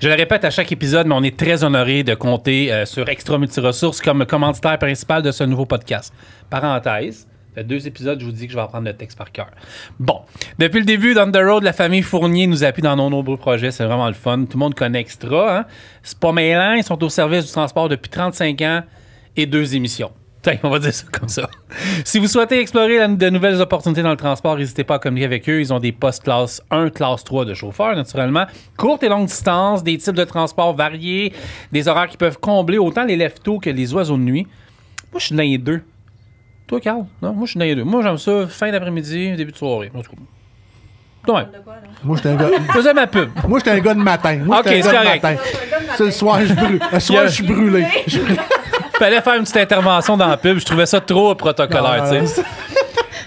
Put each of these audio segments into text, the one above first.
Je le répète à chaque épisode, mais on est très honoré de compter sur Extra Multiressources comme commanditaire principal de ce nouveau podcast. Parenthèse. Ça fait 2 épisodes, je vous dis que je vais apprendre le texte par cœur. Bon, depuis le début d'On The Road, la famille Fournier nous appuie dans nos nombreux projets. C'est vraiment le fun. Tout le monde connaît Extra. Hein? C'est pas mêlant. Ils sont au service du transport depuis 35 ans et 2 émissions. Tiens, on va dire ça comme ça. Si vous souhaitez explorer de nouvelles opportunités dans le transport, n'hésitez pas à communiquer avec eux. Ils ont des postes classe 1, classe 3 de chauffeurs, naturellement. Courte et longue distance, des types de transport variés, des horaires qui peuvent combler autant les lève-tôt que les oiseaux de nuit. Moi, je suis dans les 2. Toi, Carl? Non, moi, je suis dans les 2. Moi, j'aime ça, fin d'après-midi, début de soirée. Toi-même. Moi, j'étais un gars. Faisais ma pub. Moi, j'étais un gars de matin. Moi, Ok, c'est correct. C'est le soir, je brûle. Le soir, je suis brûlé. Fallait faire une petite intervention dans la pub. Je trouvais ça trop protocolaire, tu sais.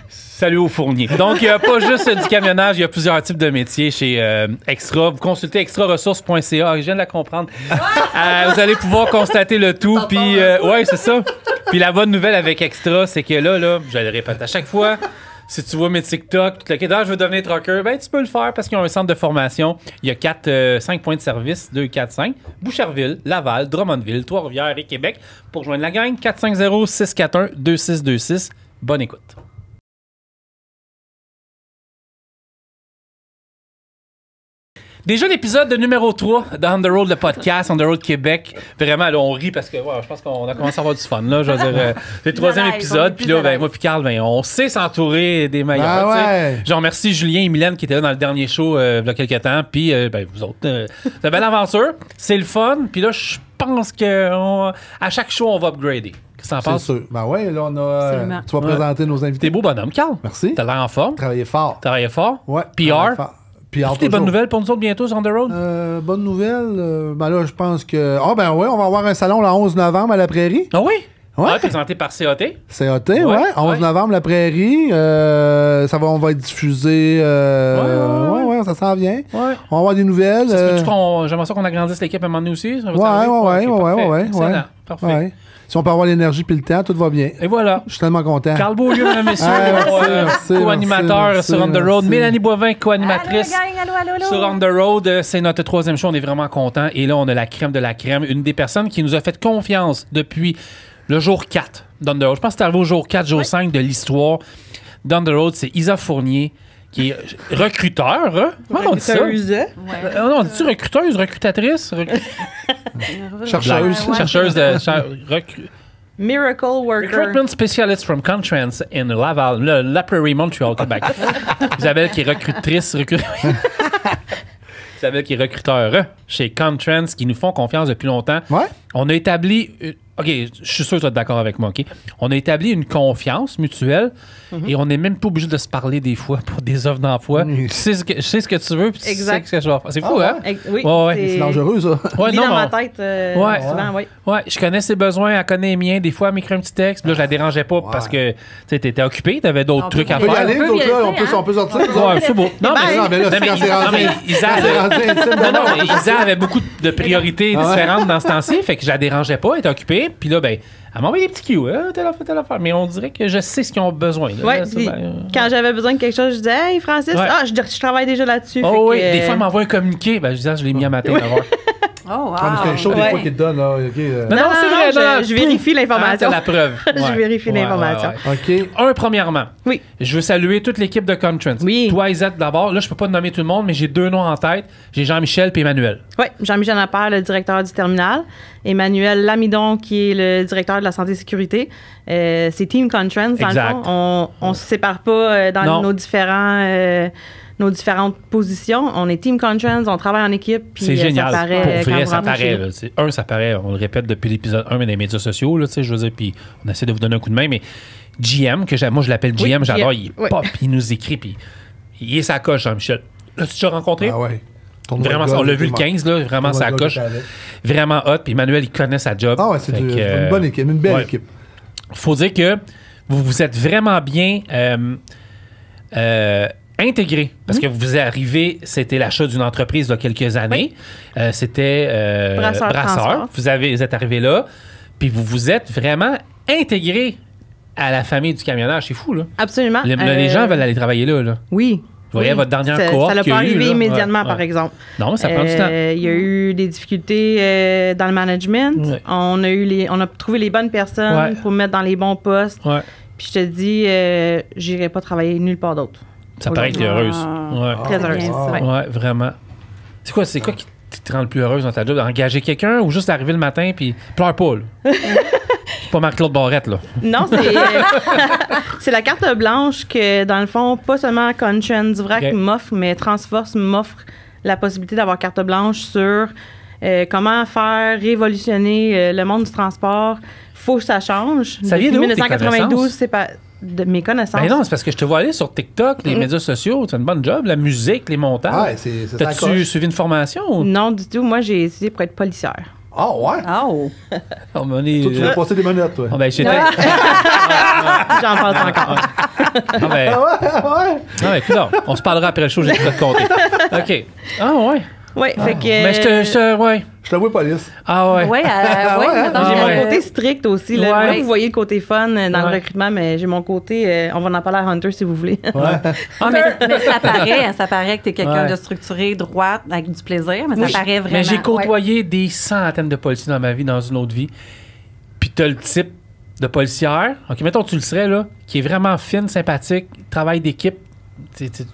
Salut aux fourniers. Donc, il n'y a pas juste du camionnage, il y a plusieurs types de métiers chez Extra. Vous consultez extraressources.ca. Je viens de la comprendre. Vous allez pouvoir constater le tout. Puis, ouais, c'est ça. Puis la bonne nouvelle avec Extra, c'est que là, je le répète à chaque fois, si tu vois mes TikTok, tout le kit, je veux devenir trucker, ben tu peux le faire parce qu'ils ont un centre de formation. Il y a 5 points de service, 2, 4, 5. Boucherville, Laval, Drummondville, Trois-Rivières et Québec. Pour joindre la gang, 450-641-2626. Bonne écoute. Déjà l'épisode numéro 3 d'On The Road, le podcast, On The Road Québec. Vraiment, là, on rit parce que je pense qu'on a commencé à avoir du fun. Là, je veux dire, c'est le 3e épisode. Puis là, moi puis Carl, on sait s'entourer des meilleurs. Ouais. Je remercie Julien et Mylène qui étaient là dans le dernier show il y a quelques temps. Puis vous autres, c'est une belle aventure. C'est le fun. Puis là, je pense qu'à chaque show, on va upgrader. Qu'est-ce que t'en penses? C'est sûr. Ben ouais, là, on a. Tu vas présenter nos invités. T'es beau bonhomme, Carl. Merci. T'as l'air en forme. Travailler fort. Travailler fort. Ouais. PR. PR. Des bonnes nouvelles pour nous autres bientôt sur On The Road? Bonne nouvelle. Ben là, je pense que. Ah, ben ouais, on va avoir un salon le 11 novembre à la Prairie. Ah oui? Ouais. Présenté par CAT. CAT, ouais. 11 novembre, la Prairie. On va être diffusé. Ouais, ça s'en vient. Ouais. On va avoir des nouvelles. J'aimerais ça qu'on agrandisse l'équipe à un moment donné aussi. Ouais. Excellent. Parfait. Ouais. Si on peut avoir l'énergie puis le temps, tout va bien. Et voilà. Je suis tellement content. Carl Beaulieu, mesdames, messieurs, co-animateur sur On The Road. Mélanie Boivin, co-animatrice sur On The Road. C'est notre 3e show. On est vraiment contents. Et là, on a la crème de la crème. Une des personnes qui nous a fait confiance depuis le jour 4 d'On The Road. Je pense que c'est arrivé au jour 4, jour 5 de l'histoire d'On The Road. C'est Isa Fournier, qui est recruteur. Hein? Comment on dit ça? On dit-tu recruteuse, recrutatrice? Chercheuse de... Miracle Worker. Recruitment Specialist from Contrans in Laval, La Prairie, Montreal, Québec. Isabelle qui est Isabelle qui est recruteur chez Contrans, qui nous font confiance depuis longtemps. Ouais. On a établi... OK, je suis sûr que tu es d'accord avec moi, OK? On a établi une confiance mutuelle et on n'est même pas obligé de se parler des fois pour des offres d'emploi. Tu sais ce que tu veux puis tu sais ce que je vais faire. C'est fou, hein? Oui, c'est dangereux, ça. Ouais, dans ma tête, souvent, oui. Ouais, je connais ses besoins, elle connaît les miens. Des fois, elle m'écrit un petit texte. Là, je la dérangeais pas parce que tu étais occupé, tu avais d'autres trucs à faire. On peut sortir. Ouais, c'est beau. Non, mais Isa avait beaucoup de priorités différentes dans ce temps-ci, fait que je la dérangeais pas, elle était occupée. Puis là, elle m'a envoyé des petits cues, telle affaire. Mais on dirait que je sais ce qu'ils ont besoin. Quand j'avais besoin de quelque chose, je disais, hey Francis, je travaille déjà là-dessus. Oh oui, des fois, elle m'envoie un communiqué. Je disais, je l'ai mis à matin d'abord. Oh, wow. C'est un show des fois qui te donne, là. Non, c'est vrai. Je vérifie l'information. C'est la preuve. Je vérifie l'information. OK. Premièrement, oui. Je veux saluer toute l'équipe de Contrans. Oui. Toi, Isette, d'abord. Là, je peux pas te nommer tout le monde, mais j'ai 2 noms en tête. J'ai Jean-Michel et Emmanuel. Oui, Jean-Michel Appert, le directeur du terminal. Emmanuel Lamidon, qui est le directeur de la santé et sécurité. C'est Team Contrans, dans le fond. On se sépare pas dans nos différentes positions. On est Team Contrans, on travaille en équipe. C'est génial. Ça paraît. Pour vrai, ça paraît. Ça paraît. On le répète depuis l'épisode 1, mais dans les médias sociaux, là, je veux dire, puis on essaie de vous donner un coup de main. Mais GM, moi je l'appelle GM, j'adore, il pop, il nous écrit, puis il est sa coche, Jean-Michel. L'as-tu déjà rencontré? Ah ouais. Vraiment, on l'a vu le 15, là, vraiment sa coche. Vraiment hot, puis Emmanuel, il connaît sa job. Ah ouais, c'est une bonne équipe, une belle équipe. Faut dire que vous êtes vraiment bien intégré, parce que vous arrivez, c'était l'achat d'une entreprise il y a quelques années. C'était Brasseur. Vous êtes arrivé là, puis vous vous êtes vraiment intégré à la famille du camionnage. C'est fou, là. Absolument. Les gens veulent aller travailler là. Oui. Je voyais votre dernière cohorte. Ça l'a pas arrivé immédiatement, par ouais. exemple. Non, mais ça prend du temps. Il y a eu des difficultés dans le management. Ouais. On a trouvé les bonnes personnes pour mettre dans les bons postes. Ouais. Puis je te dis, j'irai pas travailler nulle part d'autre. Ça paraît que tu es heureuse. Très heureuse. Ouais, vraiment. C'est quoi qui te rend le plus heureuse dans ta job? D'engager quelqu'un ou juste d'arriver le matin puis pleure pas, là? C'est pas Marc-Claude Barrette, là. Non, c'est la carte blanche que, dans le fond, pas seulement Contrend Duvrac m'offre, mais Transforce m'offre la possibilité d'avoir carte blanche sur comment faire révolutionner le monde du transport. Faut que ça change. Ça vient d'où, 1992, c'est pas de mes connaissances. Ben non, c'est parce que je te vois aller sur TikTok, les médias sociaux, tu fais une bonne job, la musique, les montages. Ah, c'est T'as-tu suivi une formation? Ou? Non, du tout. Moi, j'ai étudié pour être policière. Ah, ouais? Oh! Toi, tu voulais passer des minutes, toi. Oh, ben, j'étais... J'en pense encore. Ah, ben... Ah, ben, écoute, on se parlera après le show, j'ai tout te compter. OK. Ah, ouais. Oui, fait que... Mais je t'avoue police. Ah ouais. Oui, j'ai mon côté strict aussi. Là. Là, vous voyez le côté fun dans le recrutement, mais j'ai mon côté... on va en parler à Hunter si vous voulez. Mais ça paraît que tu es quelqu'un de structuré, droit, avec du plaisir, mais ça paraît vraiment... Mais j'ai côtoyé des centaines de policiers dans ma vie, dans une autre vie. Puis t'as le type de policière, OK, mettons tu le serais, là, qui est vraiment fine, sympathique, travail d'équipe.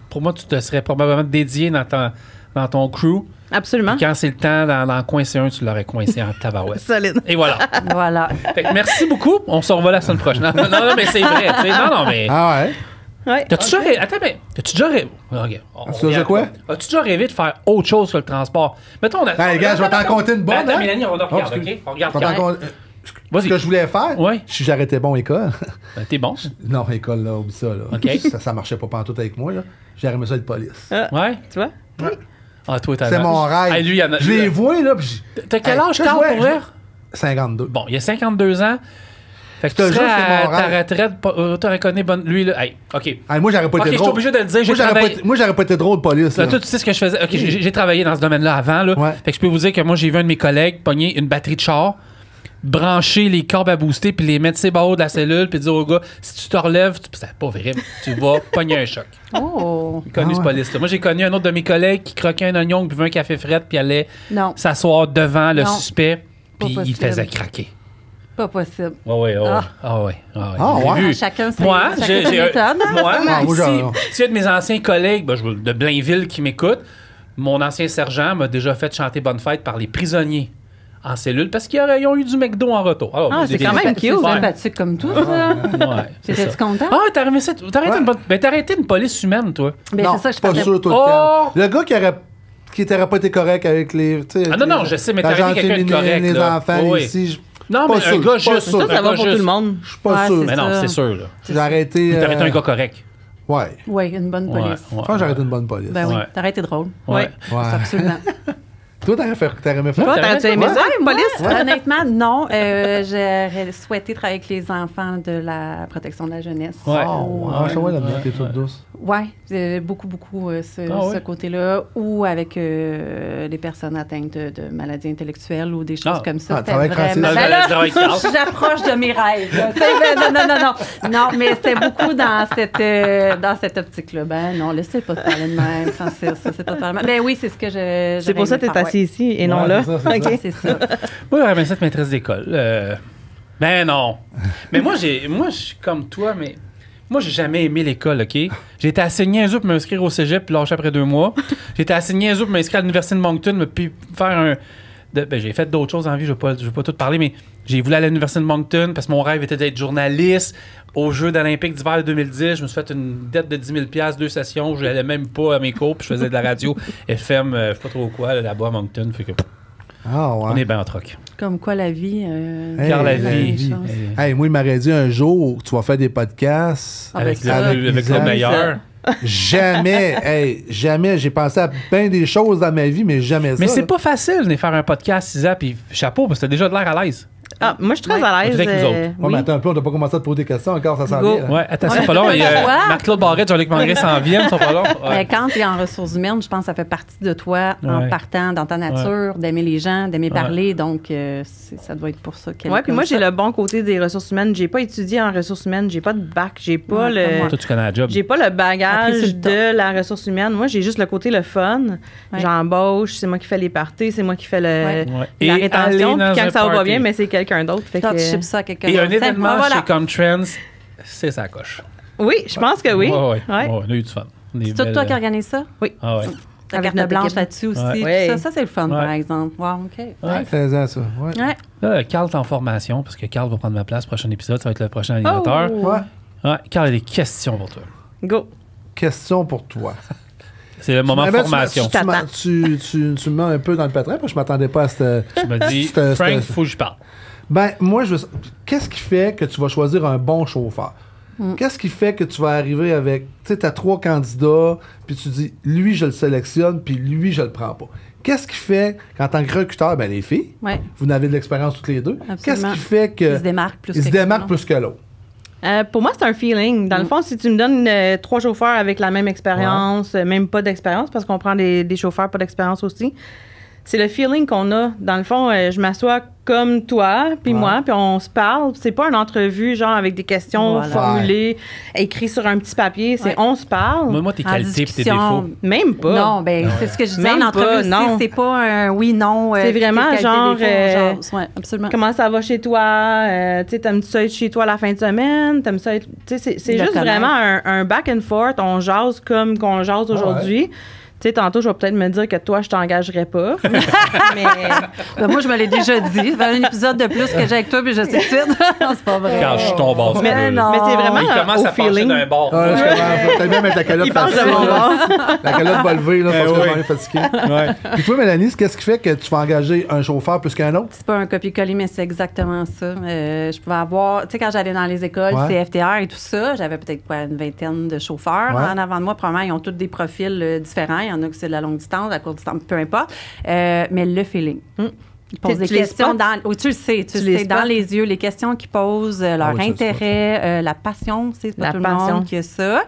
Pour moi, tu te serais probablement dédié dans ton crew. Absolument. Puis quand c'est le temps d'en coincer un, tu l'aurais coincé en tabarouette. Solide. Et voilà. Voilà. Fait que merci beaucoup. On se revoit la semaine prochaine. Non, mais c'est vrai. Non, mais... Ah ouais? Ouais. T'as-tu déjà rêvé... Attends, mais... T'as-tu déjà rêvé... OK. Quoi? As-tu déjà rêvé de faire autre chose que le transport? Mettons, on a... Hey, gars, je vais t'en compter une bonne. Attends, Mélanie, on regarde, OK? On regarde. Ce que je voulais faire, si j'arrêtais bon école. Ben, t'es bon. Non, école, là, oublie ça, là. OK. Ça marchait pas pantoute avec moi, là. J'aurais aimé ça être police. Ouais. Tu vois? Ouais. Ah, toi, t'as... C'est mon rêve. Hey, lui, il en a... Je les vois, là, puis... T'as quel âge, Carl, pour vrai? 52. Bon, il y a 52 ans. Fait que tu serais à ta retraite, t'aurais connu bonne... Lui, là... Hey, OK. Hey, moi, j'aurais pas été drôle. Je suis obligé de le dire. Moi, j'aurais pas été drôle, police. Là, toi, tu sais ce que je faisais. OK, j'ai travaillé dans ce domaine-là avant, là. Fait que je peux vous dire que moi, j'ai vu un de mes collègues pogner une batterie de char, brancher les corbes à booster, puis les mettre ses barreaux de la cellule, puis dire au gars, si tu te relèves, c'est pas vrai, tu vas pogner un choc. Oh! J'ai connu ce police-là. Moi, j'ai connu un autre de mes collègues qui croquait un oignon, buvait un café frais, puis allait s'asseoir devant le suspect, puis il faisait craquer. Pas possible. Oui. Chacun ses Moi, méthodes. s'il y a de mes anciens collègues de Blainville qui m'écoutent, mon ancien sergent m'a déjà fait chanter Bonne Fête par les prisonniers en cellule parce qu'ils ont eu du McDo en retour. Alors, c'est quand même cute. C'est sympathique comme tout, ça. T'étais-tu content? Ah, t'as arrêté une police humaine, toi. Ben, non, c'est ça que je pas parlais. sûr tout le temps. Le gars qui n'aurait pas été correct avec les... non, je sais, mais t'as arrêté quelqu'un de correct. Les enfants ici... Non, mais un gars juste. Ça va pour tout le monde. Je suis pas sûr. Mais non, c'est sûr. J'ai arrêté... T'as arrêté un gars correct. Ouais. Oui, une bonne police. Je pense que j'ai arrêté une bonne police. Ben oui, t'as arrêté drôle. Oui. Absolument. Toi, t'aurais aimé faire? Toi, t'aurais-tu aimé ça, une police? Honnêtement, non. J'aurais souhaité travailler avec les enfants de la protection de la jeunesse. Je vois là-dedans, t'es toute douce. Oui, beaucoup, ce côté-là. Ou avec les personnes atteintes de maladies intellectuelles ou des choses comme ça. C'était vraiment... J'approche de mes rêves. Non, mais c'était beaucoup dans cette optique-là. Ben non, laissez pas te parler de même, Francis. C'est pas parler. Mais oui, c'est ce que je... C'est pour ça que t'es assis ici et non là. C'est ça. Moi, j'aurais aimé ça être maîtresse d'école. Ben non. Mais moi, je suis comme toi, mais moi, j'ai jamais aimé l'école, OK? J'ai été assez niaiseux pour m'inscrire au cégep puis lâcher après 2 mois. J'ai été assez niaiseux pour m'inscrire à l'université de Moncton puis faire j'ai fait d'autres choses en vie, je vais pas tout parler, mais j'ai voulu aller à l'université de Moncton parce que mon rêve était d'être journaliste. Aux Jeux olympiques d'hiver de 2010, je me suis fait une dette de 10 000 2 sessions. Je n'allais même pas à mes cours, puis je faisais de la radio FM, je sais pas trop quoi, là-bas à Moncton. Fait que, on est bien en troc. Comme quoi la vie... la vie. Hey, moi, il m'aurait dit un jour, tu vas faire des podcasts avec le meilleur. Jamais, jamais. J'ai pensé à bien des choses dans ma vie, mais jamais ça. Mais c'est pas facile de faire un podcast 6 ans, puis chapeau, parce que t'as déjà de l'air à l'aise. Moi, je suis très à l'aise. Mais attends un peu, on n'a pas commencé à te poser des questions encore, ça s'en vient. Oui, attention, pas long. Marc-Claude Barrette, Jean-Luc Manguet s'en viennent, sont pas longs. Mais quand tu es en ressources humaines, je pense que ça fait partie de toi en partant dans ta nature, d'aimer les gens, d'aimer parler. Donc, ça doit être pour ça qu'elle. Oui, puis moi, j'ai le bon côté des ressources humaines. J'ai pas étudié en ressources humaines, j'ai pas de bac, j'ai pas le. Toi, tu connais la job. J'ai pas le bagage de la ressource humaine. Moi, j'ai juste le côté le fun. J'embauche, c'est moi qui fais les parties, c'est moi qui fais la rétention. Puis quand ça va pas bien, mais c'est quelqu'un d'autre. Quand tu ships ça à quelqu'un d'autre. Et un événement chez Comtrends, c'est sa coche. Oui, je pense que oui. On a eu du fun. C'est toi qui organise ça? Oui. Ah ouais. Ta carte blanche là-dessus aussi. Ça, c'est le fun, par exemple. Wow, OK. C'est plaisant, ça. Là, Carl est en formation, parce que Carl va prendre ma place. Prochain épisode, ça va être le prochain animateur. Carl a des questions pour toi. Go. Question pour toi. C'est le moment de formation. Tu me mets un peu dans le pétrin, parce que je m'attendais pas à cette... Tu m'as dit, Frank, il faut que je parle. Moi, qu'est-ce qui fait que tu vas choisir un bon chauffeur? Qu'est-ce qui fait que tu vas arriver avec... Tu sais, tu as 3 candidats, puis tu dis, lui, je le sélectionne, puis lui, je le prends pas. Qu'est-ce qui fait qu'en tant que recruteur, les filles, vous n'avez de l'expérience toutes les deux, qu'est-ce qui fait qu'ils se démarquent plus que l'autre? Pour moi, c'est un feeling. Dans le fond, si tu me donnes 3 chauffeurs avec la même expérience, même pas d'expérience, parce qu'on prend des chauffeurs pas d'expérience aussi, c'est le feeling qu'on a. Dans le fond, je m'assois comme toi, puis moi, puis on se parle. C'est pas une entrevue, genre, avec des questions formulées, écrites sur un petit papier. C'est on se parle. Moi, tes qualités et tes défauts. Même pas. Non, c'est ce que je disais en entrevue. C'est pas un oui-non. C'est vraiment genre, absolument. Comment ça va chez toi? T'aimes-tu ça être chez toi la fin de semaine? T'aimes ça être... C'est juste vraiment un back and forth. On jase comme qu'on jase aujourd'hui. Tu sais, tantôt, je vais peut-être me dire que toi, je t'engagerais pas. Mais moi, je me l'ai déjà dit. Ça fait un épisode de plus que j'ai avec toi, puis je sais tout de suite. C'est pas vrai. Quand je tombe en mais c'est vraiment il commence à pencher d'un bord. Peut-être même avec la calotte fatiguée. La calotte va lever, parce que j'en ai fatigué. Puis toi, Mélanie, qu'est-ce qui fait que tu vas engager un chauffeur plus qu'un autre? C'est pas un copier-coller, mais c'est exactement ça. Je pouvais avoir... Tu sais, quand j'allais dans les écoles, CFTR et tout ça, j'avais peut-être une vingtaine de chauffeurs. En avant de moi, probablement, ils ont tous des profils différents. Il y en a que c'est de la longue distance, de la courte distance, peu importe. Mais le feeling. Ils posent des questions tu le sais, dans les yeux, les questions qu'ils posent, leur intérêt, la passion, c'est pas tout le monde qui a ça.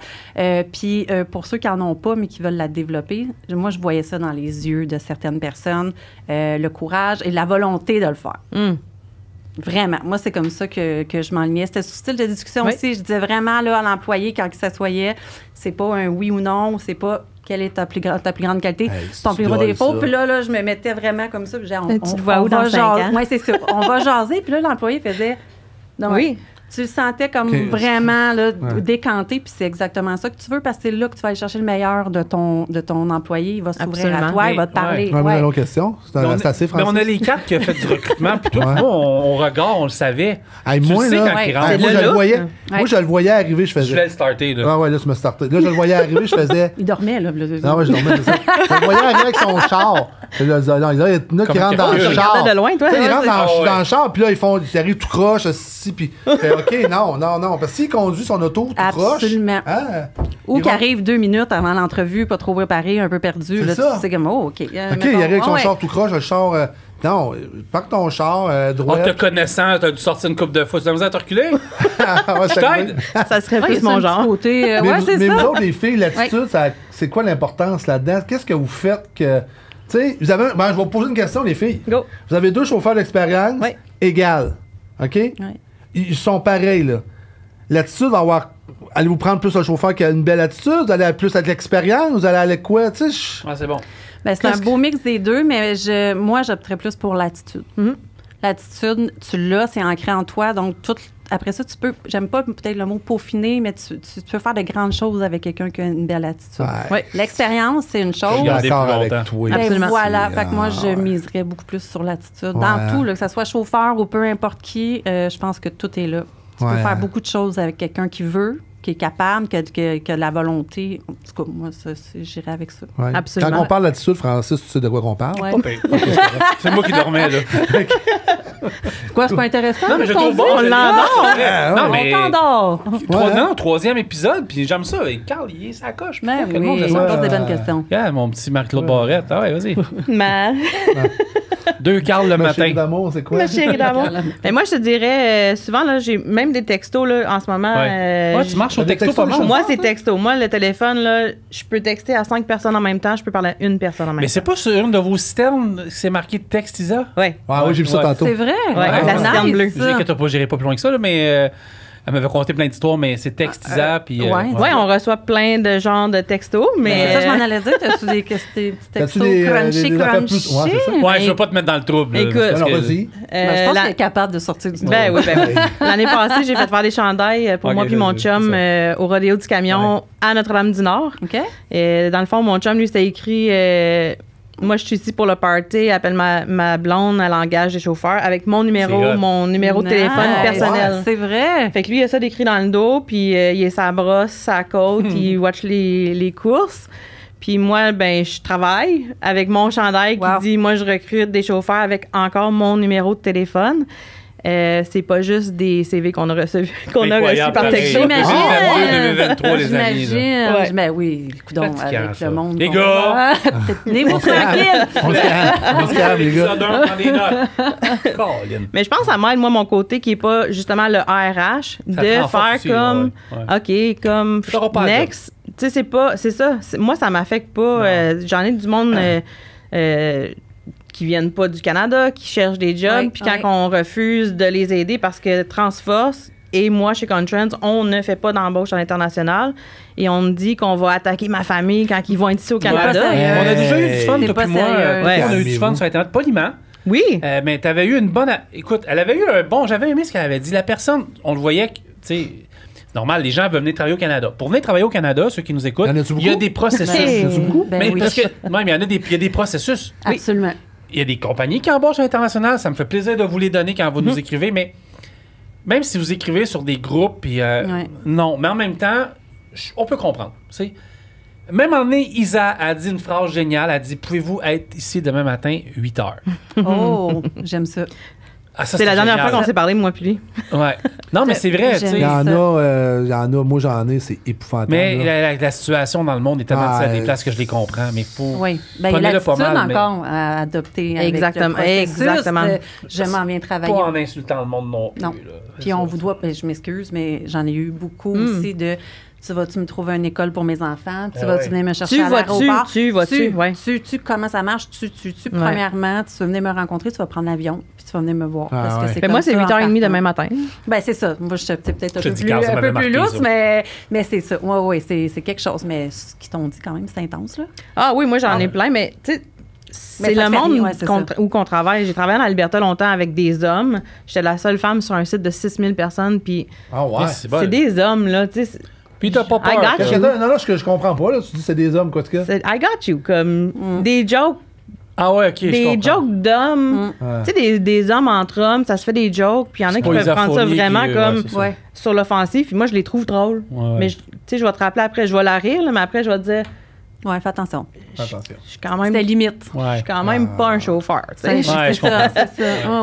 Puis pour ceux qui en ont pas, mais qui veulent la développer, moi, je voyais ça dans les yeux de certaines personnes, le courage et la volonté de le faire. Vraiment. Moi, c'est comme ça que je m'enlignais. C'était sous style de discussion aussi. Je disais vraiment là, à l'employé, quand il s'assoyait, c'est pas un oui ou non, c'est pas quelle est ta plus grande qualité, ton plus gros défaut. Puis là, je me mettais vraiment comme ça. On te vois où dans 5 ans? Oui, c'est ça. On va jaser. Puis là, l'employé faisait... Non, tu le sentais comme vraiment là, décanté, puis c'est exactement ça que tu veux, parce que c'est là que tu vas aller chercher le meilleur de ton employé. Il va s'ouvrir à toi, il va te parler. Une autre question. C'est assez français. Mais on a les 4 qui ont fait du recrutement, puis toi, on regarde, on le savait. Moi, je le voyais arriver, je faisais... Je voulais le starter, là. Ah ouais, là, tu me startais. Là, je le voyais arriver, je faisais... Il dormait, là. Ah ouais, je dormais, c'est ça. Je le voyais arriver avec son char. Il y en a qui rentrent dans le char. de loin, toi. Ils rentrent dans le char, puis là, ils arrivent tout croche, aussi, puis... OK, non. Parce que s'il conduit son auto tout croche... Absolument. Ou qu'il arrive 2 minutes avant l'entrevue, pas trop préparé, un peu perdu. Là, tu sais comme, OK. OK, il arrive avec son char tout croche, le char... non, parque ton char droit. Te connaissant, t'as dû sortir une coupe de fois. Tu as besoin de reculer? Ça serait plus mon genre. Côté, mais vous autres, les filles, l'attitude, c'est quoi l'importance là-dedans? Qu'est-ce que vous faites que... Tu sais, vous avez... je vais vous poser une question, les filles. Go. Vous avez 2 chauffeurs d'expérience égales. OK? Ils sont pareils, là. L'attitude va avoir... Allez-vous prendre plus un chauffeur qui a une belle attitude? Vous allez plus avec l'expérience? Vous allez avec quoi? Tu sais, c'est bon. C'est un beau mix des deux, mais moi, j'opterais plus pour l'attitude. L'attitude, tu l'as, c'est ancré en toi. Donc, après ça, tu peux... J'aime pas peut-être le mot peaufiner, mais tu peux faire de grandes choses avec quelqu'un qui a une belle attitude. L'expérience, c'est une chose. Je suis d'accord avec toi. Absolument. Voilà. Fait que moi, je miserais beaucoup plus sur l'attitude. Dans tout, là, que ce soit chauffeur ou peu importe qui, je pense que tout est là. Tu peux faire beaucoup de choses avec quelqu'un qui veut, qui est capable, qui a de la volonté. En tout cas, moi, j'irais avec ça. Ouais. Absolument. Quand on parle d'attitude, Francis, tu sais de quoi qu'on parle? C'est moi qui dormais, là. Quoi, c'est pas intéressant? Non, mais je trouve bon. On l'endort. Non, mais... On t'endort. Non, 3e épisode, puis j'aime ça. Et Carl, il est sa coche. Mais oui, ça pose des bonnes questions. Mon petit Marc-Claude Barrette. Ah ouais, vas-y. 2 Carl le matin. Ma chérie d'amour, c'est quoi? Ma chérie d'amour. Mais moi, je te dirais, souvent, là, j'ai même des textos, là, en ce moment. Tu marches au texto pas mal. Moi, c'est texto. Moi, le téléphone, là, je peux texter à 5 personnes en même temps, je peux parler à une personne en même temps. Mais c'est pas sur une de vos citernes que c'est marqué texte Isa? Oui. Ah oui, j'ai vu ça tantôt. C'est vrai? La citerne bleue. J'irai pas plus loin que ça, là, mais... Elle m'avait raconté plein d'histoires, mais c'est texte Isa. Puis, on reçoit plein de genres de textos, mais. Ça, je m'en allais dire. T'as-tu des textos crunchy? Ouais, je veux pas te mettre dans le trouble. Écoute, vas-y. Je pense qu'elle est capable de sortir du Ben oui. L'année passée, j'ai fait faire des chandails pour moi puis mon chum au rodéo du camion à Notre-Dame-du-Nord. OK. Et dans le fond, mon chum, lui, c'était écrit. Moi, je suis ici pour le party. Appelle ma blonde, elle engage des chauffeurs avec mon numéro de téléphone personnel. Ouais, c'est vrai. Fait que lui, il a ça décrit dans le dos, puis il a sa brosse, sa côte, il watch les courses. Puis moi, ben, je travaille avec mon chandail qui dit, moi, je recrute des chauffeurs avec encore mon numéro de téléphone. C'est pas juste des CV qu'on a reçus par texto. J'imagine. 2023, les amis. J'imagine. Ben oui, coudonc, avec le monde. Les gars! Tenez-vous tranquille. On se calme, les gars. Mais je pense à moi mon côté qui est pas justement le RH, de faire comme, OK, comme next. Tu sais, c'est ça. Moi, ça m'affecte pas. J'en ai du monde qui viennent pas du Canada, qui cherchent des jobs, puis quand on refuse de les aider parce que Transforce et moi, chez Contrans, on ne fait pas d'embauche à l'international et on me dit qu'on va attaquer ma famille quand ils vont être ici au Canada. On a déjà eu du fun, depuis moi. On a eu du fun sur Internet, poliment. Oui. Mais tu avais eu une bonne... Écoute, elle avait eu un bon... J'avais aimé ce qu'elle avait dit. La personne, on le voyait, tu sais... Normal, les gens veulent venir travailler au Canada. Pour venir travailler au Canada, ceux qui nous écoutent, il y a des processus. Mais parce que, mais il y a des processus. Absolument. Il y a des compagnies qui embauchent à l'international. Ça me fait plaisir de vous les donner quand vous nous écrivez, mais même si vous écrivez sur des groupes, puis non. Mais en même temps, on peut comprendre. T'sais. Même en année, Isa a dit une phrase géniale. Elle a dit, pouvez-vous être ici demain matin, 8 heures? Oh, j'aime ça. C'est la dernière fois qu'on s'est parlé, moi puis lui. Ouais. Non, mais c'est vrai. Il y en a, moi j'en ai, c'est épouvantable. Mais la situation dans le monde est tellement à des places que je les comprends, mais il faut... Oui, il y a l'attitude encore à adopter avec exactement. Je m'en viens travailler. Pas en insultant le monde non plus. Non. Puis on vous doit... Je m'excuse, mais j'en ai eu beaucoup aussi de... Tu vas-tu me trouver une école pour mes enfants? Tu vas-tu venir me chercher à l'aéroport? Tu comment ça marche? Premièrement, tu vas venir me rencontrer, tu vas prendre l'avion, puis tu vas venir me voir. Parce que c'est moi, c'est 8h30 demain matin. Ben c'est ça. Moi, je suis peut-être un peu plus lousse, mais c'est ça. Oui, c'est quelque chose. Mais ce qu'ils t'ont dit, quand même, c'est intense, là. Ah oui, moi, j'en ai plein, mais tu sais... C'est le monde où qu'on travaille. J'ai travaillé en Alberta longtemps avec des hommes. J'étais la seule femme sur un site de 6000 personnes, puis c'est des hommes, là, tu sais... Puis t'as pas peur. Non, je comprends pas. Là. Tu dis c'est des hommes, quoi, en tout cas. I got you. Comme des jokes. Ah ouais, OK, des jokes d'hommes. Tu sais, des hommes entre hommes, ça se fait des jokes. Puis il y en a qui peuvent prendre ça vraiment comme sur l'offensive. Puis moi, je les trouve drôles. Ouais. Mais tu sais, je vais te rappeler après. Je vais la rire, là, mais après, je vais te dire... Ouais, fais attention. Je suis quand même... C'est limite. Je suis quand même pas un chauffeur. C'est ça.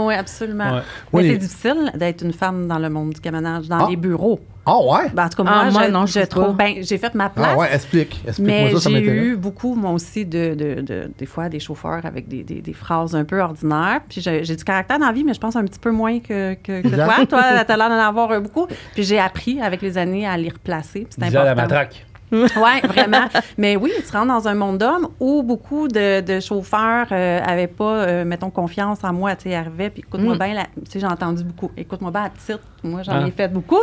Oui, absolument. Mais c'est difficile d'être une femme dans le monde du camionnage, dans les bureaux. Ah ouais? Ben, en tout cas, moi, je trouve... Ben, j'ai fait ma place. Ah ouais, explique-moi mais ça j'ai eu beaucoup, moi aussi, des fois, des chauffeurs avec des phrases un peu ordinaires. Puis j'ai du caractère dans la vie, mais je pense un petit peu moins que toi. Toi, t'as l'air d'en avoir beaucoup. Puis j'ai appris avec les années à les replacer. C'est important. La matraque. Oui, vraiment. Mais oui, tu rentres dans un monde d'hommes où beaucoup de chauffeurs n'avaient pas, mettons, confiance en moi. Tu sais, arrivaient, puis écoute-moi bien, tu sais, j'ai entendu beaucoup. Écoute-moi bien à petite. Moi, j'en ai fait beaucoup.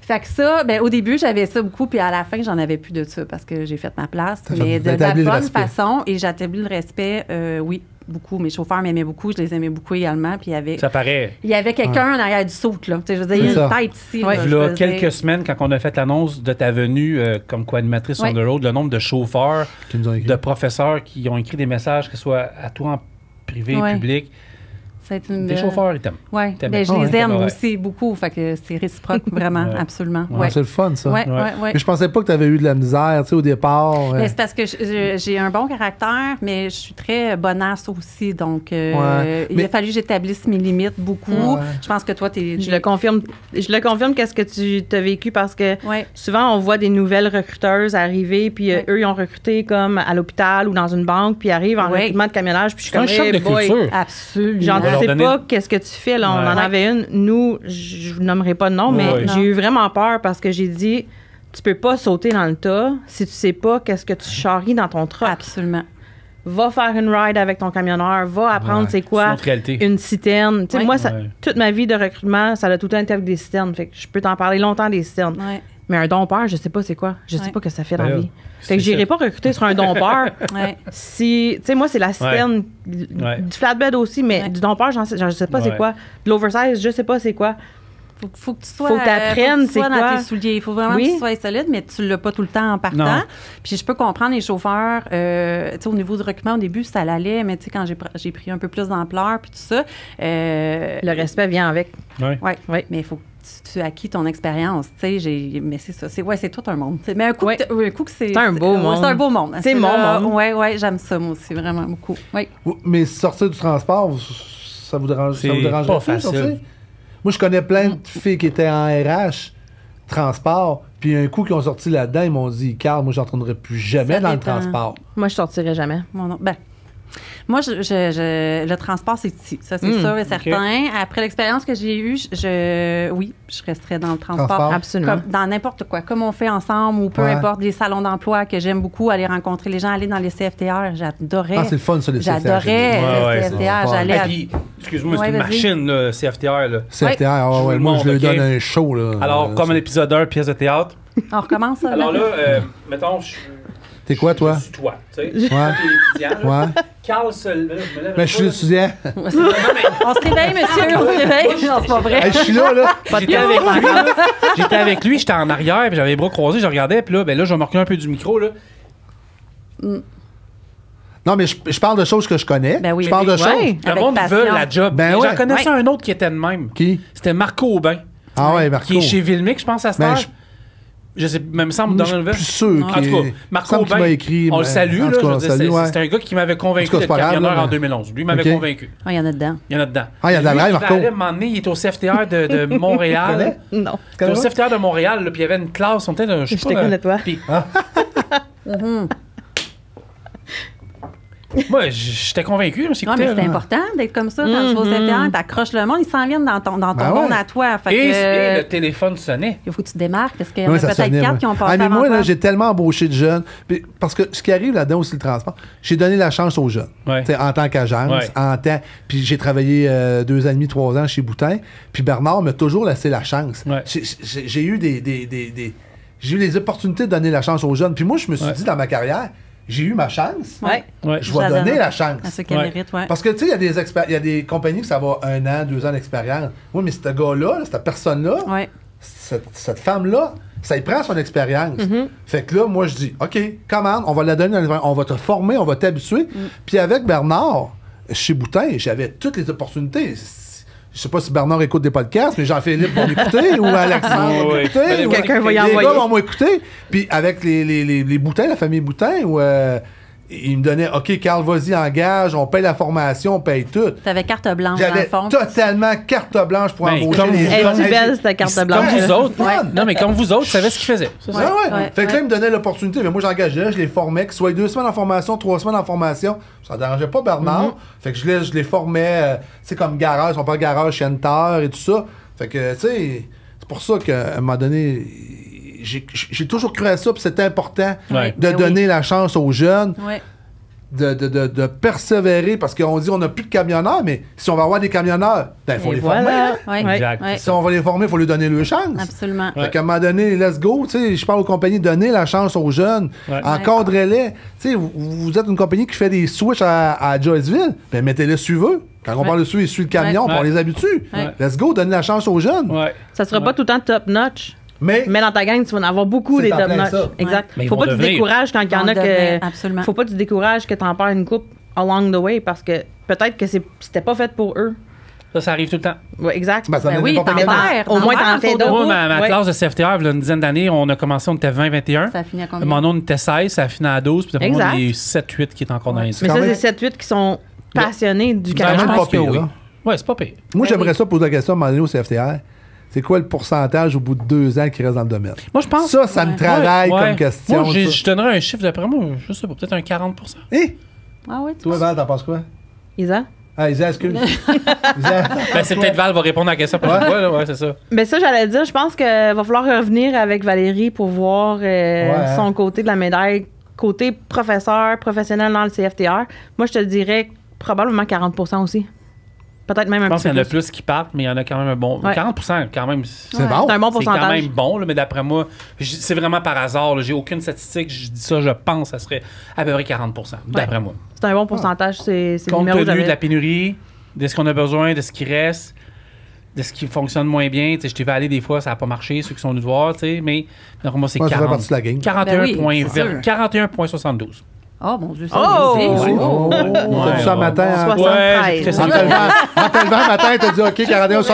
Fait que ça, ben, au début, j'avais ça beaucoup, puis à la fin, j'en avais plus de ça parce que j'ai fait ma place. Mais de la bonne façon, et j'établis le respect, oui. Beaucoup. Mes chauffeurs m'aimaient beaucoup. Je les aimais beaucoup également. Puis ça paraît. Il y avait quelqu'un en arrière du saut, là. Je veux dire, il y a une tête ici. Ouais. Là, quelques semaines, quand on a fait l'annonce de ta venue comme co-animatrice on the road, le nombre de chauffeurs, de professeurs qui ont écrit des messages, que ce soit à toi en privé, public, Des chauffeurs, ils t'aiment. Oui, je les aime aussi beaucoup. Fait que c'est réciproque, vraiment, absolument. Ouais. C'est le fun, ça. Ouais. Mais je pensais pas que tu avais eu de la misère, au départ. C'est parce que j'ai un bon caractère, mais je suis très bonasse aussi. Donc, il a fallu que j'établisse mes limites beaucoup. Je pense que toi, Je le confirme qu'est-ce que tu as vécu parce que souvent, on voit des nouvelles recruteuses arriver, puis eux, ils ont recruté comme à l'hôpital ou dans une banque, puis ils arrivent en recrutement de camionnage, puis je suis comme, un choc de culture. Absolument. Genre, tu sais pas qu'est-ce que tu fais. Là, on en avait une. Nous, je vous nommerai pas de nom, mais j'ai eu vraiment peur parce que j'ai dit, tu peux pas sauter dans le tas si tu sais pas qu'est-ce que tu charries dans ton truck. Absolument. Va faire une ride avec ton camionneur, va apprendre c'est quoi une citerne. Tu sais, moi, toute ma vie de recrutement, ça a tout le temps été avec des citernes. Fait que je peux t'en parler longtemps des citernes. Mais un dompeur, je sais pas c'est quoi. Je sais pas ce que ça fait dans la vie. Fait que j'irai pas recruter sur un dompeur. Si, tu sais, moi, c'est la citerne, du flatbed aussi, mais du dompeur, je sais pas c'est quoi. De l'oversize, je sais pas c'est quoi. Faut que tu sois, t'apprennes, c'est quoi dans tes souliers. Il faut vraiment que tu sois solide, mais tu l'as pas tout le temps en partant. Puis je peux comprendre les chauffeurs, tu sais, au niveau du recrutement, au début, ça allait, mais tu sais, quand j'ai pris un peu plus d'ampleur, puis tout ça. Le respect vient avec. Oui, mais il faut que tu acquis ton expérience, tu sais, mais c'est ça, c'est tout un monde. Mais un coup que c'est un beau monde. C'est un beau monde. C'est mon monde. Oui, j'aime ça, moi aussi, vraiment beaucoup. Mais sortir du transport, ça vous dérange pas facile. Moi, je connais plein de filles qui étaient en RH, transport, puis un coup qui ont sorti là-dedans, ils m'ont dit, Carl, moi, j'entrerai plus jamais dans le transport. Moi, je sortirai jamais. Moi, le transport, c'est ici. Ça, c'est sûr et certain. Après l'expérience que j'ai eue, je resterais dans le transport. Absolument. Comme dans n'importe quoi. Comme on fait ensemble ou peu importe, les salons d'emploi que j'aime beaucoup, aller rencontrer les gens, aller dans les CFTR. J'adorais. Ah, c'est le fun, ça, les CFTR. J'adorais les CFTR. J'allais excuse-moi, c'est une machine, là, CFTR. Là. CFTR, moi, je lui donne un show. Là, alors, comme un épisode 1, pièce de théâtre. On recommence, ça. Alors là, mettons, t'es quoi, toi? Je suis toi, tu sais. T'es étudiant, Carl je suis étudiant. On se réveille, monsieur, on se réveille. Non, c'est pas vrai. Je suis là. J'étais avec lui, j'étais en arrière, puis j'avais les bras croisés, je regardais, puis là, je vais me reculer un peu du micro, là. Non, mais je parle de choses que je connais. Ben oui, je parle de choses. Le monde veut la job. J'en connaissais un autre qui était de même. Qui? C'était Marco Aubin. Ah ouais, Marco. Qui est chez Vilmic, je pense, à ce temps. Je sais, même me semble dans le Je suis plus sûr. En tout cas, Marco Aubin, on le salue. C'est un gars qui m'avait convaincu d'être camionneur en 2011. Lui, il m'avait convaincu. Il y en a dedans. Il y en a de la Marco. À un moment donné, il est au CFTR de Montréal. Non. Il est au CFTR de Montréal, puis il y avait une classe. On était, je te connais, toi. Moi, j'étais convaincu. Mais c'est important d'être comme ça dans vos CFTR. T'accroches le monde, ils s'en viennent dans ton monde à toi. Et le téléphone sonnait. Il faut que tu démarques parce qu'il y en a peut-être 4 qui ont passé avant moi, toi. J'ai tellement embauché de jeunes. Parce que ce qui arrive là-dedans aussi, le transport, j'ai donné la chance aux jeunes. En tant qu'agence, puis j'ai travaillé 2 ans et demi, 3 ans chez Boutin. Puis Bernard m'a toujours laissé la chance. J'ai eu j'ai eu les opportunités de donner la chance aux jeunes. Puis moi, je me suis dit dans ma carrière, j'ai eu ma chance. Je vais donner la chance. À ceux qui méritent, Parce que, tu sais, il y a des compagnies que ça va 1 an, 2 ans d'expérience. Oui, mais ce gars-là, cette personne-là, cette femme-là, ça y prend son expérience. Fait que là, moi, je dis, OK, commande, on va la donner, on va te former, on va t'habituer. Puis avec Bernard, chez Boutin, j'avais toutes les opportunités. Je sais pas si Bernard écoute des podcasts, mais Jean-Philippe va m'écouter ou Alexandre va m'écouter. Quelqu'un va y envoyer. Les gars vont m'écouter. Puis avec les Boutins, la famille Boutin, il me donnait, OK, Carl, vas-y, engage, on paye la formation, on paye tout. T'avais carte blanche, j'avais dans le fond. Totalement carte blanche pour embaucher les gens. Elle est belle, cette carte blanche. Comme vous autres. Non, mais comme vous autres, je savais ce qu'ils faisaient. Fait que là, il me donnait l'opportunité. Mais moi, j'engageais, je les formais, qu'ils soient 2 semaines en formation, 3 semaines en formation. Ça ne dérangeait pas Bernard. Fait que je les formais, tu sais, comme garage, on parle garage, chanteur et tout ça. Fait que, tu sais, c'est pour ça qu'à un moment donné, j'ai toujours cru à ça, puis c'était important de donner la chance aux jeunes. De persévérer, parce qu'on dit on n'a plus de camionneurs, mais si on va avoir des camionneurs, il faut les former. Si on va les former, il faut leur donner leur chance. Absolument. Fait qu'à un moment donné, let's go, tu sais, je parle aux compagnies, donner la chance aux jeunes, encadrez-les. Tu sais, vous êtes une compagnie qui fait des switches à Joyceville, ben mettez-les suiveux. Quand on parle de suivre, ils suivent le camion, puis on les habitue. Let's go, donner la chance aux jeunes. Ça sera pas tout le temps top-notch. Mais dans ta gang, tu vas en avoir beaucoup des top-notch. Exact. Mais faut pas que tu te décourages quand il y en a que. Absolument. Faut pas que tu te décourages que tu en perds une coupe along the way parce que peut-être que c'était pas fait pour eux. Ça arrive tout le temps. Oui, exact. Oui, au moins, t'en fais d'autres. Moi, ma classe de CFTR, il y a une dizaine d'années, on a commencé, on était 20-21. Ça a fini à combien? Mon nom, on était 16, ça a fini à 12. Puis après, moi, il y a eu 7-8 qui est encore dans les Mais ça, c'est 7-8 qui sont passionnés du Canada. C'est pas pire, oui. Oui, c'est pas pire. Moi, j'aimerais ça poser la question à un moment donné au CFTR. C'est quoi le pourcentage au bout de 2 ans qui reste dans le domaine? Moi, je pense. Ça me travaille comme question. Moi, je donnerais un chiffre d'après moi, je sais pas, peut-être un 40%. Ah oui, toi, Val, t'en penses quoi? Isa? Ah, Isa, excuse. C'est peut-être Val va répondre à la question pour une fois, ouais, c'est ça. Mais ça, j'allais dire, je pense qu'il va falloir revenir avec Valérie pour voir son côté de la médaille, côté professeur, professionnel dans le CFTR. Moi, je te dirais probablement 40% aussi. Peut-être même un petit peu. Je pense qu'il y en a plus qui partent, mais il y en a quand même un bon. 40%, quand même. C'est bon. C'est un bon pourcentage. C'est quand même bon, là, mais d'après moi, c'est vraiment par hasard. J'ai aucune statistique. Je dis ça, je pense, ça serait à peu près 40%, d'après moi. C'est un bon pourcentage. C'est le compte numéro tenu de la pénurie, de ce qu'on a besoin, de ce qui reste, de ce qui fonctionne moins bien. Je t'ai vu aller des fois, ça n'a pas marché, ceux qui sont venus te voir, mais pour moi, c'est 40. 41,72. Oh mon Dieu, ça t'as vu ça matin? 73. En te levant matin, t'as dit OK, 41,72.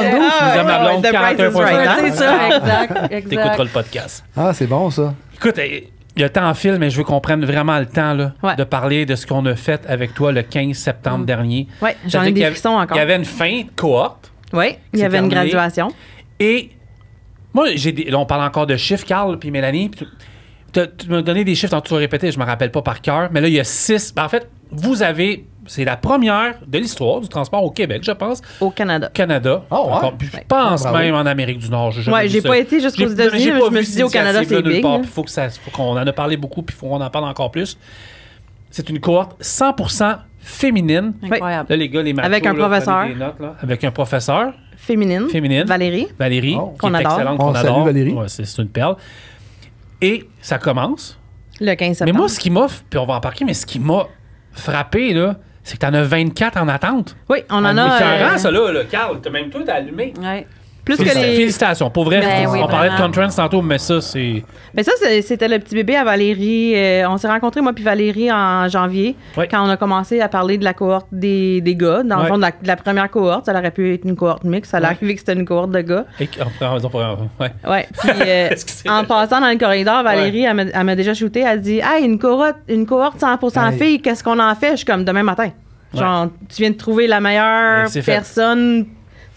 Je ma blonde, 41,72. C'est ça, exact. T'écouteras le podcast. Ah, c'est bon, ça. Écoute, le temps file, mais je veux qu'on prenne vraiment le temps là, de parler de ce qu'on a fait avec toi le 15 septembre dernier. Oui, j'en ai des frissons encore. Il y avait une fin de cohorte. Oui, il y avait une graduation. Et moi, là, on parle encore de chiffres, Carl puis Mélanie. Tu m'as donné des chiffres, tantôt tu vas répéter, je ne me rappelle pas par cœur, mais là, il y a 6. En fait, c'est la première de l'histoire du transport au Québec, je pense. Au Canada. Oh, ouais. Je pense même en Amérique du Nord. Oui, j'ai pas été jusqu'aux États-Unis, mais je me suis dit au Canada, c'est big. Il faut qu'on en a parlé beaucoup, puis il faut qu'on en parle encore plus. C'est une cohorte 100% féminine. Incroyable. Là, les gars, les machos, avec un professeur. Des notes, là. Avec un professeur. Féminine. Valérie. Qu'on adore. Excellente, qu'on adore. Salut, Valérie. Ouais, c'est une perle. Et ça commence. Le 15 septembre. Mais moi, ce qui m'a... Puis on va en parler, mais ce qui m'a frappé, là, c'est que t'en as 24 en attente. Oui, on en a... C'est écœurant, ça, là. Carl, même toi, t'as allumé. Oui. Plus que les... Félicitations. Pour vrai, on parlait de Contrance tantôt, mais ça, c'est... Mais ça, c'était le petit bébé à Valérie. On s'est rencontrés, moi puis Valérie, en janvier, quand on a commencé à parler de la cohorte des gars. Dans le fond, de la première cohorte. Ça aurait pu être une cohorte mixte. Ça allait arriver que c'était une cohorte de gars. Puis, en passant dans le corridor, Valérie, elle m'a déjà shooté. Elle dit « Hey, une cohorte 100% filles, qu'est-ce qu'on en fait? » Je suis comme « Demain matin. » Genre, tu viens de trouver la meilleure personne...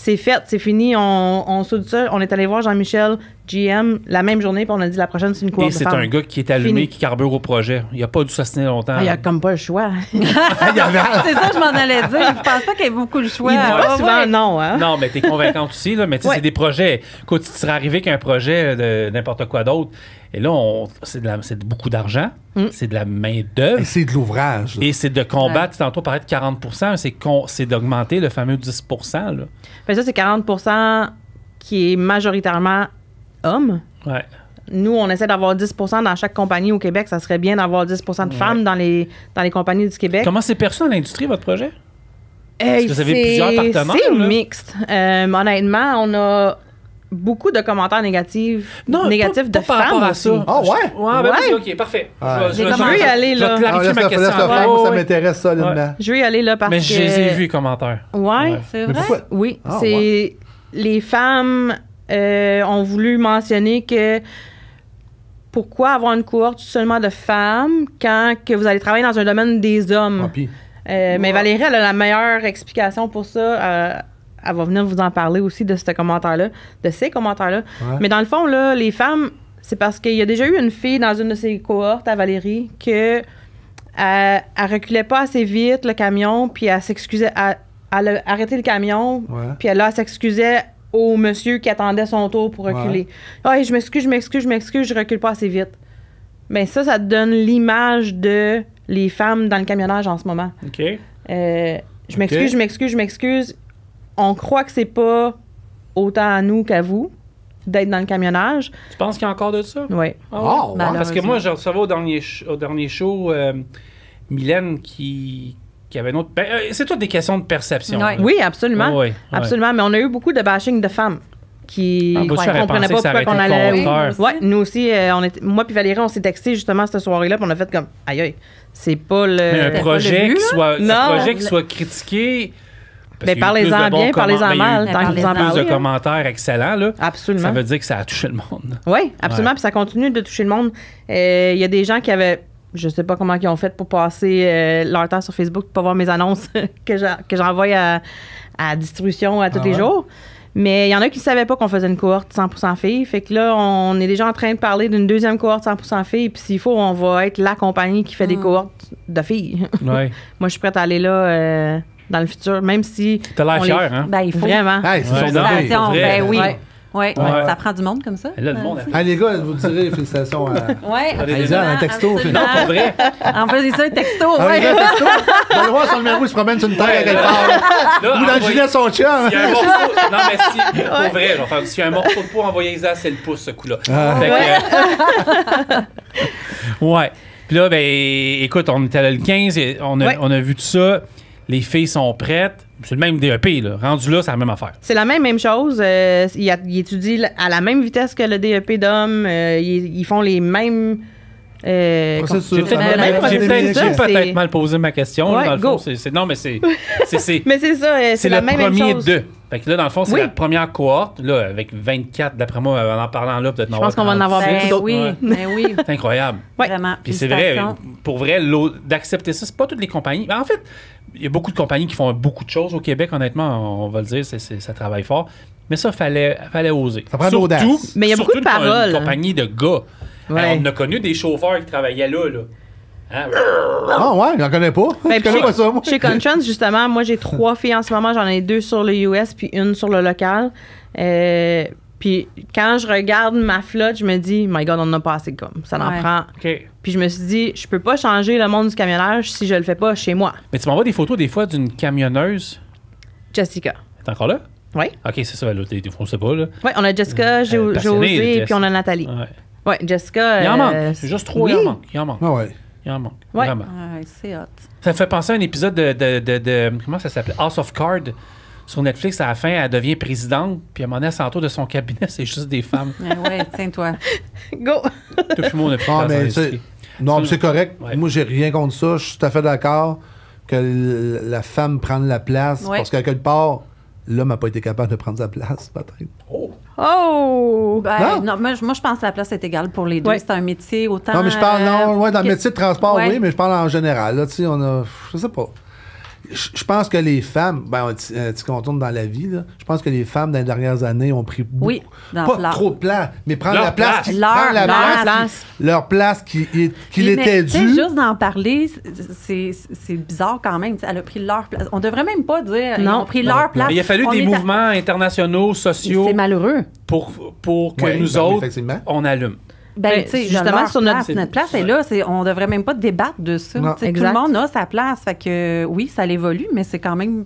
C'est fait, c'est fini, on saute ça. On est allé voir Jean-Michel, GM, la même journée, puis on a dit la prochaine, c'est une cohorte de femmes. Et c'est un gars qui est allumé, qui carbure au projet. Il n'a pas dû s'assiner longtemps. Il n'y a comme pas le choix. C'est ça, je m'en allais dire. Je pense pas qu'il y ait beaucoup le choix. Il dit pas souvent non, hein? Non, mais t'es convaincante aussi, là. Mais tu sais, c'est des projets. Quand tu serais arrivé qu'un projet de n'importe quoi d'autre, et là, c'est beaucoup d'argent, c'est de la main-d'œuvre. Et c'est de l'ouvrage. Et c'est de combattre, tantôt, paraît de 40%, c'est d'augmenter le fameux 10%. Là. Fait ça, c'est 40% qui est majoritairement hommes. Ouais. Nous, on essaie d'avoir 10% dans chaque compagnie au Québec. Ça serait bien d'avoir 10% de femmes dans les compagnies du Québec. Comment c'est perçu dans l'industrie, votre projet? Est-ce que vous avez plusieurs partenaires? C'est mixte. Honnêtement, on a beaucoup de commentaires négatifs de femmes par rapport à ça. Ah ouais? Ouais, ben vas-y, OK, parfait. Je veux y aller, là. Je vais clarifier ma question. Ça m'intéresse solidement. Je veux y aller, là, parce que... Mais je les ai vus, les commentaires. Ouais, c'est vrai? Oui, c'est... Les femmes ont voulu mentionner que pourquoi avoir une cohorte seulement de femmes quand que vous allez travailler dans un domaine des hommes? Mais Valérie, elle a la meilleure explication pour ça. Elle va venir vous en parler aussi de ces commentaires-là. Mais dans le fond, là, les femmes, c'est parce qu'il y a déjà eu une fille dans une de ses cohortes à Valérie que elle reculait pas assez vite le camion, puis elle s'excusait. Elle a arrêté le camion, puis elle s'excusait au monsieur qui attendait son tour pour reculer. Ah, je m'excuse, je recule pas assez vite. Mais ça te donne l'image de les femmes dans le camionnage en ce moment. OK. Je m'excuse. On croit que c'est pas autant à nous qu'à vous d'être dans le camionnage. Tu penses qu'il y a encore de ça? Oui. Parce que moi, je recevais au dernier show Mylène qui avait une autre... c'est toutes des questions de perception. Oui, absolument. Absolument, mais on a eu beaucoup de bashing de femmes qui ne comprenaient pas pourquoi qu'on allait... Nous aussi, moi puis Valérie, on s'est texté justement cette soirée-là, puis on a fait comme, aïe, c'est pas le... Mais un projet qui soit critiqué... Mais parlez-en bien, parlez-en mal, tant que vous en parlez. Plus de commentaires excellents, là. Absolument. Ça veut dire que ça a touché le monde. Oui, absolument. Puis ça continue de toucher le monde. Il y a des gens qui avaient... Je sais pas comment ils ont fait pour passer leur temps sur Facebook pour pas voir mes annonces que j'envoie à distribution à tous les jours. Mais il y en a qui ne savaient pas qu'on faisait une cohorte 100% filles. Fait que là, on est déjà en train de parler d'une deuxième cohorte 100% filles. Puis s'il faut, on va être la compagnie qui fait des cohortes de filles. Ouais. Moi, je suis prête à aller là dans le futur, même si... T'as l'air fière, hein? Ben, il faut. Vraiment. Hey, c'est ben oui. Oui, ça prend du monde comme ça. Là, le monde les gars, vous direz félicitations à un texto. Non, pour vrai. Envoyez ça un texto, oui. On va voir son numéro, il se promène sur une terre à quelque part. Ou dans le gilet de son chien. Non, mais si, pour vrai, s'il y a un morceau de peau envoyé ça, c'est le pouce, ce coup-là. Ouais. Puis là, ben, écoute, on était là le 15, on a vu tout ça. Les filles sont prêtes. C'est le même DEP, là. Rendu là, c'est la même affaire. C'est la même chose. Il étudie à la même vitesse que le DEP d'hommes. Ils font les mêmes... J'ai peut-être mal posé ma question. Ouais, dans le fond, non, mais c'est mais c'est ça, c'est la même chose. C'est le premier d'eux. Fait que là, dans le fond, c'est la première cohorte, là, avec 24, d'après moi, en parlant là, peut-être. Je pense qu'on va en avoir beaucoup d'autres. Oui. C'est incroyable. Vraiment. Puis c'est vrai, pour vrai, d'accepter ça, c'est pas toutes les compagnies. Mais en fait, il y a beaucoup de compagnies qui font beaucoup de choses au Québec, honnêtement, on va le dire, ça travaille fort. Mais ça, fallait oser. Ça prend de l'audace. Mais il y a beaucoup de paroles. Une compagnie de gars. Ouais. On a connu des chauffeurs qui travaillaient là. Hein? Ah ouais, j'en connais pas. Je connais pas ça, moi. Chez Contrans, justement, moi, j'ai 3 filles en ce moment. J'en ai 2 sur le US puis une sur le local. Puis quand je regarde ma flotte, je me dis, my God, on n'en a pas assez comme. Ça en prend. Okay. Puis je me suis dit, je peux pas changer le monde du camionnage si je le fais pas chez moi. Mais tu m'envoies des photos des fois d'une camionneuse. Jessica. T'es encore là? Oui. OK, c'est ça. Là, on sait pas. Là. Oui, on a Jessica, José, puis on a Nathalie. Oui, Jessica. Il en manque. C'est juste 3, il en manque. Ah ouais. Il en manque. Ouais. Vraiment. C'est hot. Ça me fait penser à un épisode de comment ça s'appelait? House of Cards. Sur Netflix, à la fin, elle devient présidente, puis à un moment donné, elle s'entoure de son cabinet, c'est juste des femmes. Oui, tiens-toi. Go! Touche-moi, on a plus non, mais c'est correct. Ouais. Moi, j'ai rien contre ça. Je suis tout à fait d'accord que la femme prenne la place, parce qu'à quelque part, l'homme n'a pas été capable de prendre sa place, peut-être. Oh! Non, moi, je pense que la place est égale pour les deux. C'est un métier autant... Non, mais je parle, dans le métier de transport, oui, mais je parle en général. Là, tu sais, je sais pas. Je pense que les femmes, tu contournes dans la vie, là, je pense que les femmes, dans les dernières années, ont pris beaucoup, pas trop de place, mais prendre la place, leur place qui était due. Juste d'en parler, c'est bizarre quand même. Elle a pris leur place. On devrait même pas dire ils ont pris leur place. Mais il a fallu des mouvements internationaux, sociaux. C'est malheureux. Pour que nous autres, on allume. Justement, sur notre place est là. On devrait même pas débattre de ça. Tout le monde a sa place. Fait que oui, ça l'évolue, mais c'est quand même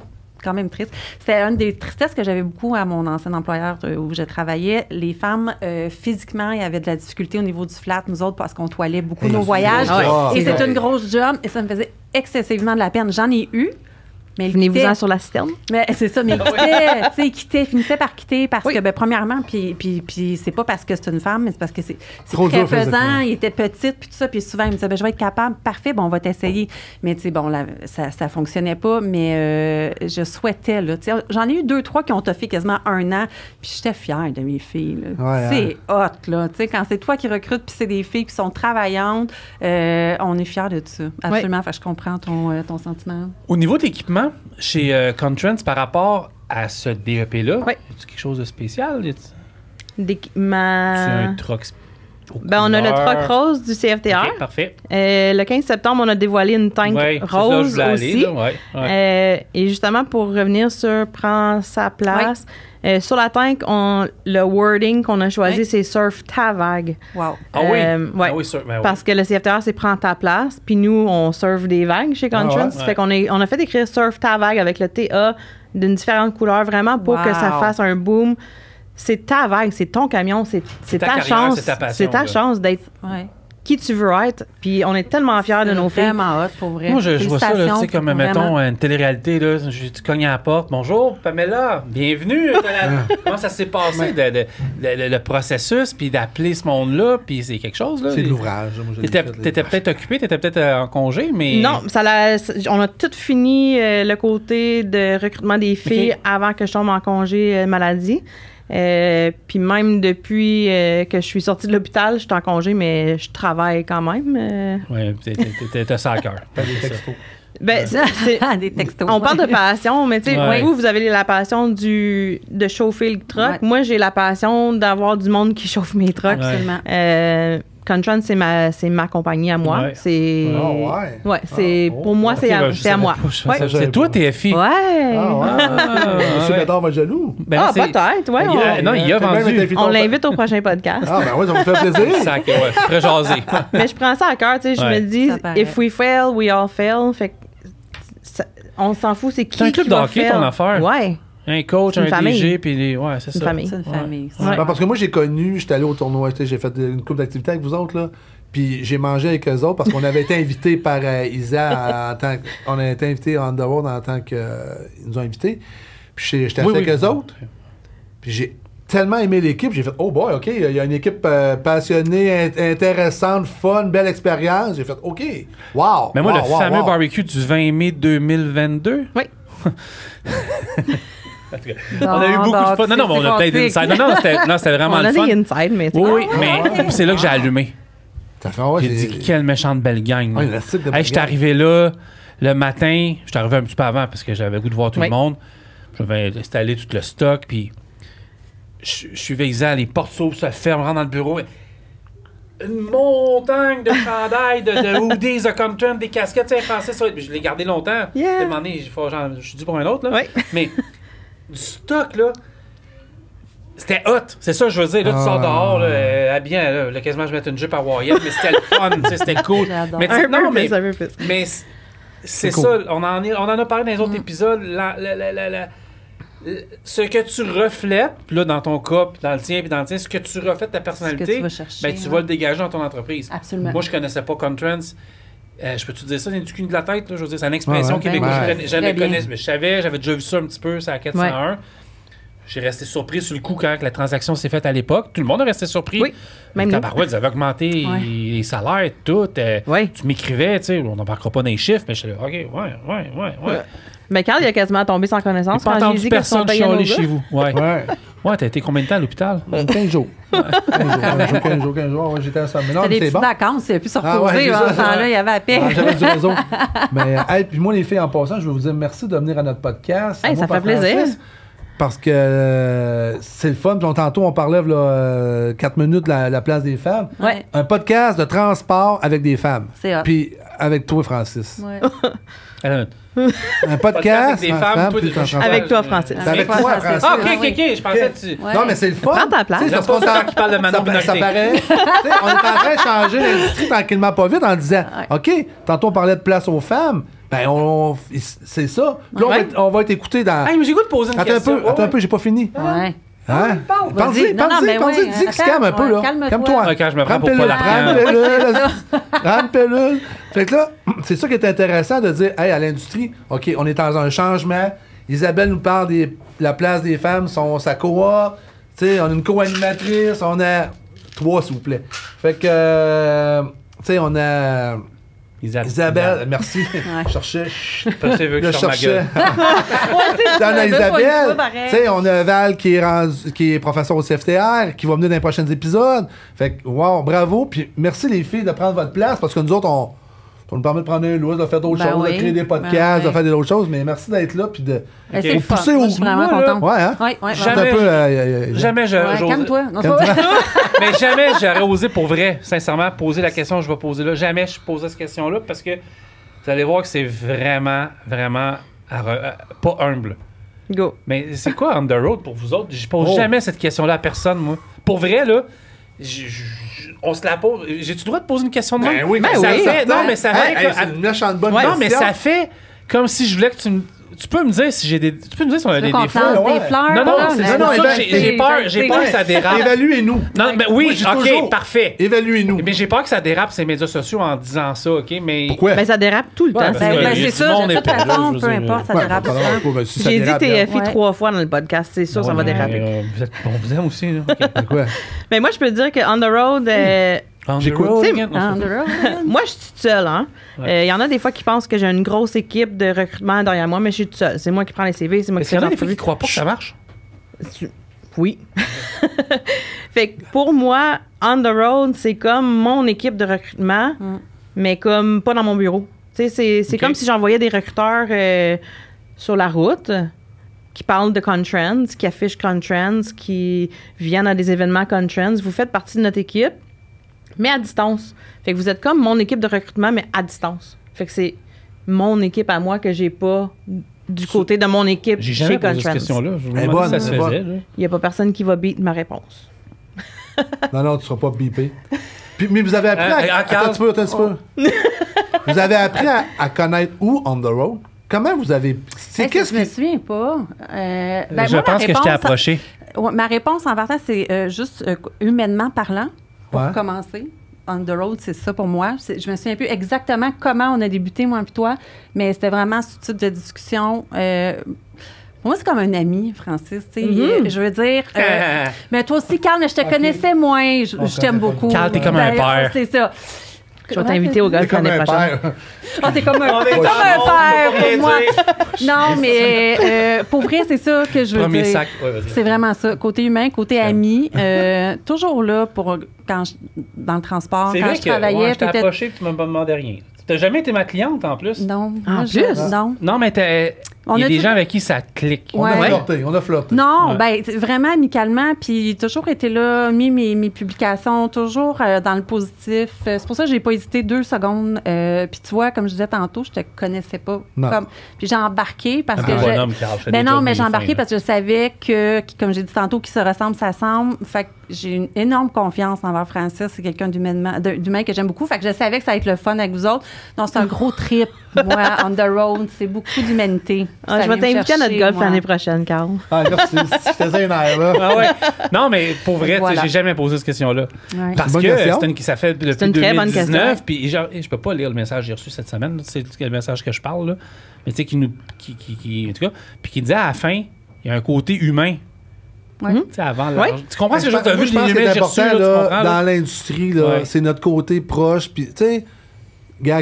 triste. C'était une des tristesses que j'avais beaucoup à mon ancien employeur où je travaillais. Les femmes, physiquement, il y avait de la difficulté au niveau du flat, nous autres, parce qu'on toilait beaucoup nos voyages. Et c'est une grosse job et ça me faisait excessivement de la peine. J'en ai eu. Mais venez-vous-en sur la citerne. Mais c'est ça, mais il finissait par quitter parce que, premièrement, puis c'est pas parce que c'est une femme, mais c'est parce que c'est très pesant, il était petite, puis tout ça, puis souvent, il me disait, je vais être capable, parfait, on va t'essayer. Mais, tu sais, ça fonctionnait pas, mais je souhaitais, là, tu sais, j'en ai eu 2-3 qui ont toffé quasiment 1 an, puis j'étais fière de mes filles, là. C'est hot, là, tu sais, quand c'est toi qui recrutes, puis c'est des filles qui sont travaillantes, on est fiers de ça. Absolument, je comprends ton sentiment. Au niveau d'équipement, chez Contrans, par rapport à ce DEP-là, y a quelque chose de spécial? D'équipement... C'est un truck on a le truck rose du CFTR. OK, parfait. Le 15 septembre, on a dévoilé une tank rose aussi. Et justement, pour revenir sur prend sa place, sur la tank, le wording qu'on a choisi, c'est Surf ta vague. Wow. Parce que le CFTR, c'est prend ta place. Puis nous, on surfe des vagues chez Contrans. Fait qu'on a fait écrire Surf ta vague avec le TA d'une différente couleur, vraiment pour que ça fasse un boom. C'est ta vague, c'est ton camion, c'est ta chance. C'est ta passion, chance d'être qui tu veux être. Puis on est tellement fiers de nos filles. Vraiment hot, pour vrai. Moi, je vois ça, tu sais, comme, mettons, une télé-réalité, là, tu cognes à la porte. Bonjour, Pamela, bienvenue. Comment ça s'est passé, le processus, puis d'appeler ce monde-là, puis c'est quelque chose, là. C'est de l'ouvrage. T'étais peut-être occupé, t'étais peut-être en congé, mais... Non, on a tout fini le côté de recrutement des filles avant que je tombe en congé maladie. Puis même depuis que je suis sortie de l'hôpital, je suis en congé, mais je travaille quand même. Oui, t'as ça à cœur. Des textos. Ben, des textos. On parle de passion, mais tu sais, vous avez la passion de chauffer le truck. Ouais. Moi, j'ai la passion d'avoir du monde qui chauffe mes trucks. Absolument. Contron, c'est ma compagnie à moi. Ouais. C'est pour moi, c'est à moi. C'est toi, TFI. Ouais. Monsieur Bédard va être jaloux. Peut-être, ouais. Non, il a vendu. On l'invite au prochain podcast. Ah, ben oui, ça me fait plaisir. C'est très jasé. Mais je prends ça à cœur, tu sais. Je me dis, if we fail, we all fail. Fait que on s'en fout, c'est qui va faire. C'est un club d'hockey, ton affaire. Ouais. Un coach, un DG, puis ouais, c'est ça. C'est une famille. Ouais. Parce que moi, j'étais allé au tournoi, j'ai fait une couple d'activités avec vous autres, là. Puis j'ai mangé avec eux autres parce qu'on avait été invités par Isa on a été invités à Underworld en tant qu'ils nous ont invités. Puis j'étais avec eux autres. Puis j'ai tellement aimé l'équipe, j'ai fait oh boy, OK, il y a une équipe passionnée, intéressante, fun, belle expérience. J'ai fait OK. Wow. Mais moi, le fameux barbecue du 20 mai 2022. Oui. On a eu beaucoup de fun. Non, mais on a peut-être des insides. Non, c'était vraiment le fun. On a des insides, mais... Oui, mais c'est là que j'ai allumé. J'ai dit, quelle méchante belle gang. J'étais arrivé là le matin. J'étais arrivé un petit peu avant parce que j'avais le goût de voir tout le monde. J'avais installé tout le stock, puis je suis veillé, les portes s'ouvrent, se ferment, rentre dans le bureau. Une montagne de chandails, de hoodies, de Contron, des casquettes, tu sais, français, ça. Je l'ai gardé longtemps. J'ai demandé, je suis dû pour un autre, là. Mais du stock, là, c'était hot. C'est ça que je veux dire. Là, tu sors dehors, là, habillé, là, quasiment, je mettais une jupe à Wyatt, mais c'était le fun, tu sais, c'était cool. Mais mais c'est ça, on en a parlé dans les autres épisodes. Ce que tu reflètes, là, dans ton cas, puis dans le tien, puis dans le tien, ce que tu reflètes ta personnalité, tu vas le dégager dans ton entreprise. Absolument. Moi, je connaissais pas Controns. Je peux te dire ça, c'est du cul de la tête, là, je veux dire, c'est une expression québécoise. Je jamais connais, mais je savais, j'avais déjà vu ça un petit peu, c'est à 401. J'ai resté surpris sur le coup quand la transaction s'est faite à l'époque. Tout le monde a resté surpris. Oui, même nous. Ils avaient augmenté les salaires, tout. Tu m'écrivais, tu sais, on n'embarquera pas dans les chiffres, mais je suis là, OK, ouais. Mais Carl, il a quasiment tombé sans connaissance quand j'ai dit que son chialer chez vous. Ouais, t'as été combien de temps à l'hôpital? 15 jours. 15 jours. J'étais à ça. Mais non, c'était des petites vacances, il a pu se reposer. À ce temps-là, il y avait à paix. J'avais du réseau. Mais, puis moi, les filles, en passant, je veux vous dire merci de venir à notre podcast. Ça fait plaisir. Parce que c'est le fun. Tantôt, on parlait, 4 minutes, la place des femmes. Ouais. Un podcast de transport avec des femmes. C'est hot. Puis avec toi, Francis. Ouais. Un podcast avec des femmes, avec toi, Francis. Avec toi, Francis. OK, je pensais que tu... Non, mais c'est le fun. Prends ta place. C'est pas ça qui parle de Manon Minorité. Ça paraît... on est en train de changer l'industrie tranquillement, pas vite, en disant, OK, tantôt on parlait de place aux femmes. Ben, c'est ça. Puis là, on va être écouté dans... Hey, mais j'ai goût de poser une question. Attends un peu, j'ai pas fini. Ouais. Hein? Pensez, dis que se calme un peu, là. Calme-toi. Quand je me prends pour pas prends une pilule. Fait que là, c'est ça qui est intéressant de dire, hey, à l'industrie, OK, on est dans un changement. Isabelle nous parle de la place des femmes, sa coop. Tu sais, on a une co-animatrice, on a 3, s'il vous plaît. Fait que, tu sais, on a... Isabelle, merci. Je cherchais. Je cherchais. On a Isabelle. On a Val qui est professeur au CFTR, qui va venir dans les prochains épisodes. Fait que, wow, bravo. Puis merci les filles de prendre votre place parce que nous autres, on nous permet de prendre un lousse, de faire d'autres choses, de créer des podcasts, de faire d'autres choses. Mais merci d'être là. Puis de pousser au bout. Je suis vraiment contente. Ouais, hein? Jamais calme-toi. Mais jamais j'aurais osé pour vrai, sincèrement, poser la question que je vais poser là. Jamais je posais cette question-là parce que vous allez voir que c'est vraiment, vraiment pas humble. Go. Mais c'est quoi on the road pour vous autres? Je pose jamais cette question-là à personne, moi. Pour vrai, là, on se la pose. J'ai-tu le droit de poser une question de moi? Ben oui, ça fait. Non, mais ça fait. C'est une méchante bonne question. Non, mais ça fait comme si je voulais que tu me. tu peux me dire si j'ai des. Tu peux me dire si on a des défauts. Des fleurs. Non, j'ai peur que ça dérape. Évaluez-nous. Non, mais oui, OK, parfait. Évaluez-nous. Mais j'ai peur que ça dérape ces médias sociaux en disant ça, OK? Mais. Pourquoi? Ben, ça dérape tout le temps. C'est ça, de toute façon, peu importe, ça dérape. J'ai dit TFI 3 fois dans le podcast, c'est sûr, ça va déraper. On vous aime aussi, là. Mais moi, je peux te dire que On the Road. J'écoute. Moi, je suis toute seule. Hein? Il y en a des fois qui pensent que j'ai une grosse équipe de recrutement derrière moi, mais je suis toute seule. C'est moi qui prends les CV, c'est moi qui fais les entrevues. Il y en a des fois qui croient pas que ça marche. Oui. Fait que pour moi, On the Road, c'est comme mon équipe de recrutement, mais comme pas dans mon bureau. C'est comme si j'envoyais des recruteurs sur la route qui parlent de Contrends, qui affichent Contrends, qui viennent à des événements Contrends. Vous faites partie de notre équipe, mais à distance. Fait que vous êtes comme mon équipe de recrutement, mais à distance. Fait que c'est mon équipe à moi que j'ai pas du côté de mon équipe chez Contrends. J'ai jamais posé cette question-là. Ça se faisait. Il n'y a pas personne qui va beat ma réponse. Non, tu ne seras pas beepé. Mais vous avez appris Attends un petit peu. Vous avez appris à connaître où On the Road? Comment vous avez... Je me souviens pas. Je pense que je t'ai approché. Ma réponse en partant, c'est juste humainement parlant, pour commencer. On the Road, c'est ça pour moi. Je me souviens plus exactement comment on a débuté, moi et toi, mais c'était vraiment ce type de discussion. Pour moi, c'est comme un ami, Francis. Je veux dire... mais toi aussi, Carl, je te connaissais moins. Je t'aime beaucoup. Carl, t'es comme un père. C'est ça. Je vais t'inviter au golf l'année prochaine. T'es comme un père pour moi. Non, mais pour vrai, c'est ça que je veux dire. Sac. C'est vraiment ça. Côté humain, côté ami. Toujours là pour dans le transport. Quand je travaillais. Je t'ai approché et tu m'as pas demandé rien. T'as jamais été ma cliente en plus? Non. En plus? Non. Non, mais il y a des gens avec qui ça clique. On a flirté. Non, vraiment amicalement, puis toujours été là, mis mes publications, toujours dans le positif. C'est pour ça que j'ai pas hésité 2 secondes. Puis tu vois, comme je disais tantôt, je te connaissais pas. Puis j'ai embarqué parce que j'ai embarqué parce que je savais que, comme j'ai dit tantôt, qui se ressemble, ça semble. Fait que j'ai une énorme confiance envers Francis. C'est quelqu'un d'humain que j'aime beaucoup. Fait que je savais que ça allait être le fun avec vous autres. Donc c'est un gros trip, moi, On the Road. C'est beaucoup d'humanité. Je vais t'inviter à notre golf l'année prochaine, Carl. Merci. Je faisais une air, là. Non, mais pour vrai, j'ai jamais posé cette question-là. Parce que ça fait depuis 2019. Puis je peux pas lire le message que j'ai reçu cette semaine. C'est le message que je parle, là. Mais tu sais, en tout cas, puis qui disait à la fin, il y a un côté humain. Avant, tu comprends ce que je veux dire? Je pense que c'est important, dans l'industrie, c'est notre côté proche. Puis, tu sais,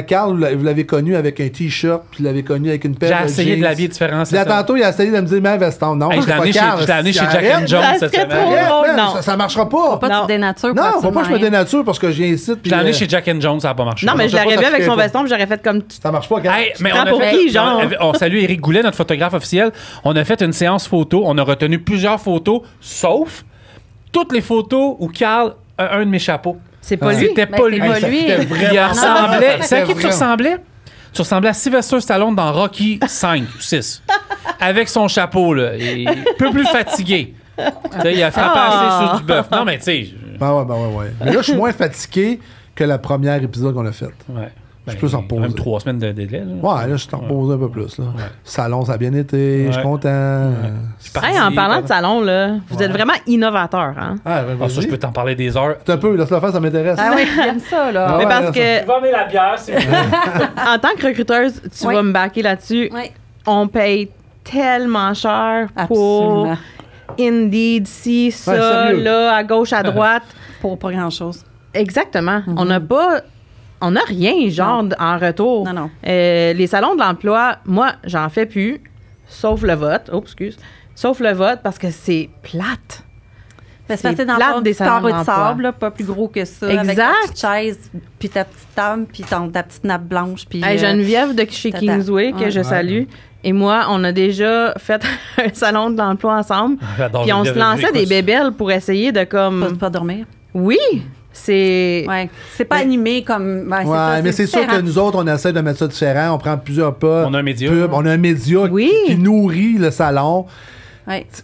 Carl, vous l'avez connu avec un T-shirt, puis vous l'avez connu avec une paire de jeans. J'ai essayé de l'habiller différent. Là, tantôt, il a essayé de me dire, mais veston. Non, je l'ai amené chez Jack and Jones cette semaine. Ça marchera pas. Faut pas que tu dénatures. Non, faut pas que je me dénature parce que j'ai incite. Je l'ai amené chez Jack and Jones, ça n'a pas marché. Non, mais je l'aurais vu avec son veston, puis j'aurais fait comme... Ça marche pas, gars. Mais on salue Éric Goulet, notre photographe officiel. On a fait une séance photo. On a retenu plusieurs photos, sauf toutes les photos où Carl a un de mes chapeaux. C'est pas lui. C'était pas lui. Il ressemblait. C'est à qui tu ressemblais? Tu ressemblais à Sylvester Stallone dans Rocky 5 ou 6. Avec son chapeau, là. Un peu plus fatigué. Il a frappé assez sur du bœuf. Non, mais tu sais. Ouais. Mais là, je suis moins fatigué que le premier épisode qu'on a fait. Ouais. Je peux s'en reposer. Même 3 semaines de délai. Là, je t'en repose un peu plus. Là. Salon, ça a bien été. Je suis content. En parlant de salon, là, vous êtes vraiment innovateur. Hein? Ça, je peux t'en parler des heures. Un peu, laisse-le faire, ça m'intéresse. Ah oui, j'aime ça. Là. Mais parce que... Tu vas emmener la bière, c'est En tant que recruteuse, tu vas me backer là-dessus. On paye tellement cher pour Indeed, ça, là, à gauche, à droite. Pour pas grand-chose. Exactement. On n'a rien, en retour. Non. Les salons de l'emploi, moi, j'en fais plus, sauf le vote. Sauf le vote parce que c'est plate. C'est dans ton des carreaux de sable, là, pas plus gros que ça. Exact. Avec ta petite chaise, puis ta petite table, puis ta petite nappe blanche. Puis Geneviève de chez Kingsway, que je salue. Et moi, on a déjà fait un salon de l'emploi ensemble. Puis on se lançait des bébelles pour essayer de comme... Pas dormir. Oui. C'est pas animé comme... mais c'est sûr que nous autres, on essaie de mettre ça différent. On prend plusieurs pas. On a un média. On a un média qui nourrit le salon.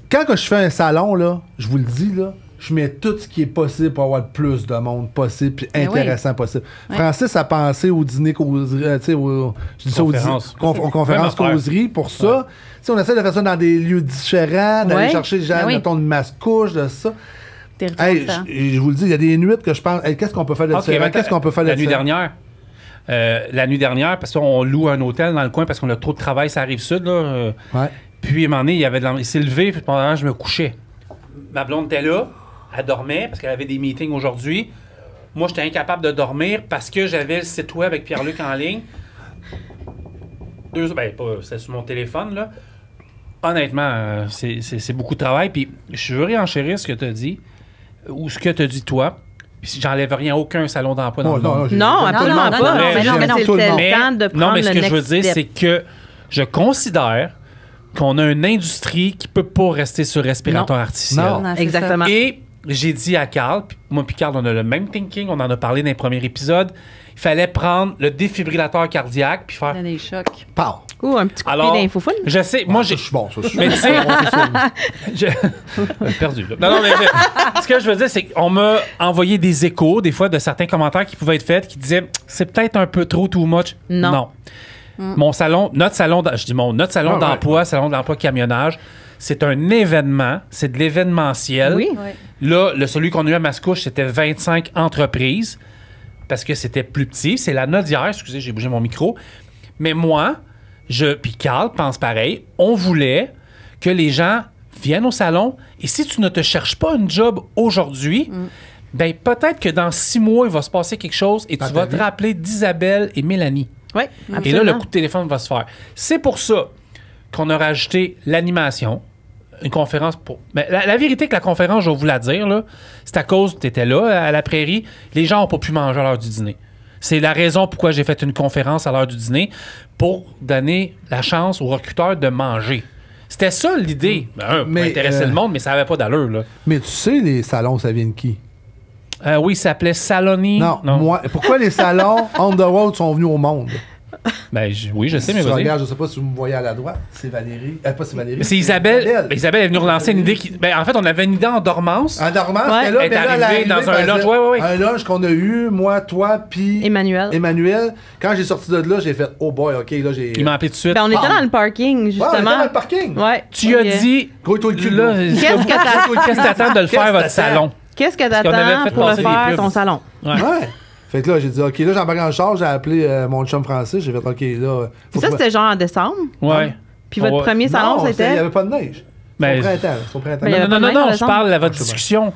Quand je fais un salon, là, je vous le dis, là, je mets tout ce qui est possible pour avoir le plus de monde possible puis intéressant possible. Francis a pensé au dîner causerie, aux conférences causerie pour ça. On essaie de faire ça dans des lieux différents, d'aller chercher gens, mettons, une masse-couche, de ça. Je vous le dis, il y a des nuits que je pense, qu'est-ce qu'on peut faire de différent? Qu'est-ce qu'on peut faire de différent? La nuit dernière, parce qu'on loue un hôtel dans le coin parce qu'on a trop de travail, ça arrive sud, là. Puis, à un moment donné, il s'est levé, puis pendant je me couchais. Ma blonde était là, elle dormait parce qu'elle avait des meetings aujourd'hui. Moi, j'étais incapable de dormir parce que j'avais le site web avec Pierre-Luc en ligne. C'était sur mon téléphone, là. Honnêtement, c'est beaucoup de travail. Puis, je veux réenchérir ce que tu as dit, ou ce que tu as dit toi. Puis, j'enlève rien, aucun salon d'emploi dans le monde. Non, absolument pas. Mais c'est le temps de prendre mais ce que je veux dire, c'est que je considère qu'on a une industrie qui peut pas rester sur respirateur artificiel. Non, exactement. Et j'ai dit à Carl, moi et Carl, on a le même thinking, on en a parlé dans les premiers épisodes, il fallait prendre le défibrillateur cardiaque puis faire... des chocs. Pow! Ou un petit coup de pied d'info. Je sais, moi j'ai... Je suis bon, ça. Mais tu sais... J'ai perdu, là. Non, mais ce que je veux dire, c'est qu'on m'a envoyé des échos, des fois, de certains commentaires qui pouvaient être faits, qui disaient « C'est peut-être un peu trop too much. » Non. Notre salon d'emploi, salon d'emploi camionnage, c'est un événement, c'est de l'événementiel. Oui. Là, celui qu'on a eu à Mascouche, c'était 25 entreprises parce que c'était plus petit. C'est la Nodière, excusez, j'ai bougé mon micro. Mais moi, puis Carl pense pareil, on voulait que les gens viennent au salon et si tu ne te cherches pas un job aujourd'hui, ben peut-être que dans 6 mois, il va se passer quelque chose et tu vas te rappeler d'Isabelle et Mélanie. Oui, et là, le coup de téléphone va se faire. C'est pour ça qu'on a rajouté l'animation, une conférence pour... Mais la vérité que la conférence, je vais vous la dire, là, c'est à cause que tu étais là, à la prairie, les gens n'ont pas pu manger à l'heure du dîner. C'est la raison pourquoi j'ai fait une conférence à l'heure du dîner, pour donner la chance aux recruteurs de manger. C'était ça l'idée. Pour intéresser le monde, mais ça n'avait pas d'allure. Là. Mais tu sais, les salons, ça vient de qui? Oui, ça s'appelait Saloni. Non. Moi, pourquoi les salons on the road sont venus au monde? Ben, oui, je sais, mais vas-y. Regarde, je sais pas si vous me voyez à la droite. C'est Valérie. Pas c'est Valérie. C'est Isabelle. Isabelle est venue relancer une idée qui. Ben, en fait, on avait une idée en dormance. En dormance, elle est arrivée dans un lunch. Un lunch qu'on a eu, moi, toi, puis Emmanuel. Quand j'ai sorti de là, j'ai fait oh boy, ok, là, j'ai. Il m'a appelé tout de suite. Ben, on était dans le parking, justement. On était dans le parking. Ouais. Tu as dit. Gros-toi le cul, là. Qu'est-ce que t'attends de le faire, votre salon? Qu'est-ce que t'attends pour le faire, ton salon? Ouais. Fait que là, j'ai dit, OK, là, j'embarque en charge, j'ai appelé mon chum Francis, j'ai fait, OK, là. Ça, c'était genre en décembre? Ouais. Puis votre premier salon, c'était? Il n'y avait pas de neige. Ben, c'est au printemps. Non, je parle de votre discussion.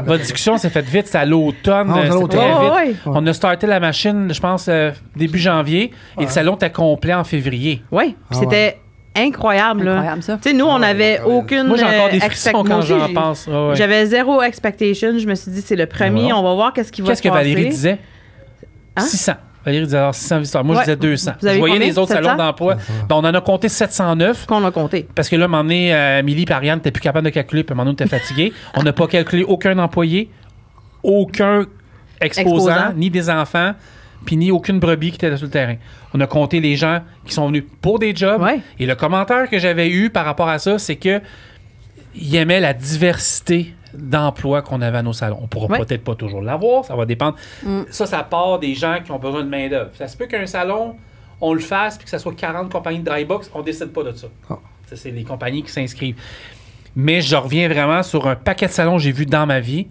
Votre discussion s'est faite vite, c'est à l'automne. C'était très vite. On a starté la machine, je pense, début janvier, et le salon était complet en février. Oui, puis c'était incroyable. Incroyable, ça. Tu sais, nous, on n'avait aucune. Moi, j'ai encore des frissons quand j'en pense. J'avais zéro expectation. Je me suis dit, c'est le premier, on va voir qu'est-ce qui va se passer. Qu'est-ce que Valérie disait? 600. Valérie disait alors 600 visiteurs. Moi, je disais 200. Je voyais les autres salons d'emploi. Ben, on en a compté 709. Qu'on a compté. Parce que là, à un moment donné, Amélie et Ariane n'étaient plus capables de calculer, puis à un moment donné, on était fatigués. On n'a pas calculé aucun employé, aucun exposant, ni des enfants, puis ni aucune brebis qui était sur le terrain. On a compté les gens qui sont venus pour des jobs. Ouais. Et le commentaire que j'avais eu par rapport à ça, c'est que ils aimaient la diversité d'emplois qu'on avait à nos salons. On pourra peut-être pas toujours l'avoir, ça va dépendre. Ça part des gens qui ont besoin de main-d'œuvre. Ça se peut qu'un salon, on le fasse, puis que ça soit 40 compagnies de dry box, on décide pas de ça. Ça, c'est les compagnies qui s'inscrivent. Mais je reviens vraiment sur un paquet de salons que j'ai vu dans ma vie.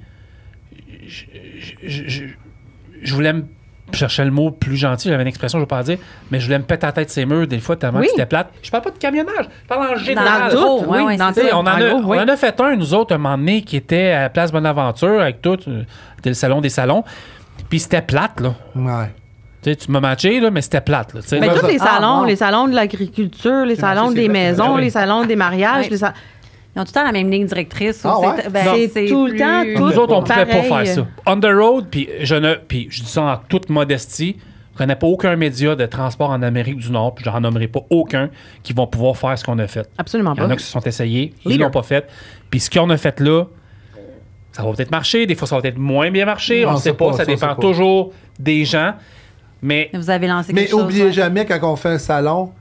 Je voulais me chercher le mot plus gentil, j'avais une expression, je ne vais pas dire, mais je voulais me péter la tête ces murs des fois tellement que c'était plate. Je parle pas de camionnage, je parle en général. Dans tout, on en a fait un, nous autres, un moment donné, qui était à la Place Bonaventure, avec tout, c'était le salon des salons, puis c'était plate, là. Ouais. Tu m'as matché, là, mais c'était plate. Là, mais tous les salons, les salons de l'agriculture, les salons des maisons, les salons des mariages, ils ont tout le temps la même ligne directrice. C'est tout le temps. Nous autres, on ne pouvait pas faire ça. On the road, puis je dis ça en toute modestie, je ne connais pas aucun média de transport en Amérique du Nord, puis j'en nommerai pas aucun qui vont pouvoir faire ce qu'on a fait. Absolument pas. Il y en a qui se sont essayés, ils ne l'ont pas fait. Puis ce qu'on a fait là, ça va peut-être marcher, des fois ça va peut-être moins bien marcher, on ne sait pas, ça dépend toujours des gens. Mais vous avez lancé quelque chose. Mais oubliez jamais, quand on fait un salon,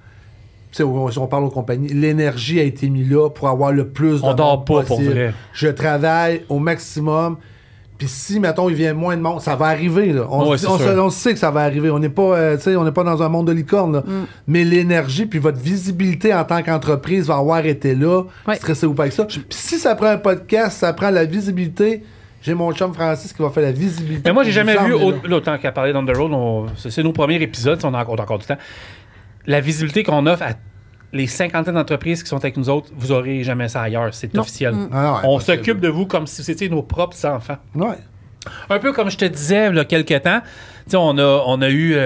si on parle aux compagnies, l'énergie a été mise là pour avoir le plus de monde dort pas possible. Pour vrai. Je travaille au maximum. Puis si, mettons, il vient moins de monde, ça va arriver. Là. On sait que ça va arriver. On n'est pas, pas dans un monde de licorne. Là. Mais l'énergie puis votre visibilité en tant qu'entreprise va avoir été là. Stressé ou pas avec ça. Puis si ça prend un podcast, ça prend la visibilité. J'ai mon chum Francis qui va faire la visibilité. Mais moi, j'ai jamais vu, autant qu'à parler d'On the Road, c'est nos premiers épisodes, on a encore du temps. La visibilité qu'on offre à les 50 d'entreprises qui sont avec nous autres, vous n'aurez jamais ça ailleurs. C'est officiel. On s'occupe de vous comme si c'était nos propres enfants. Ouais. Un peu comme je te disais il y a quelques temps, on a eu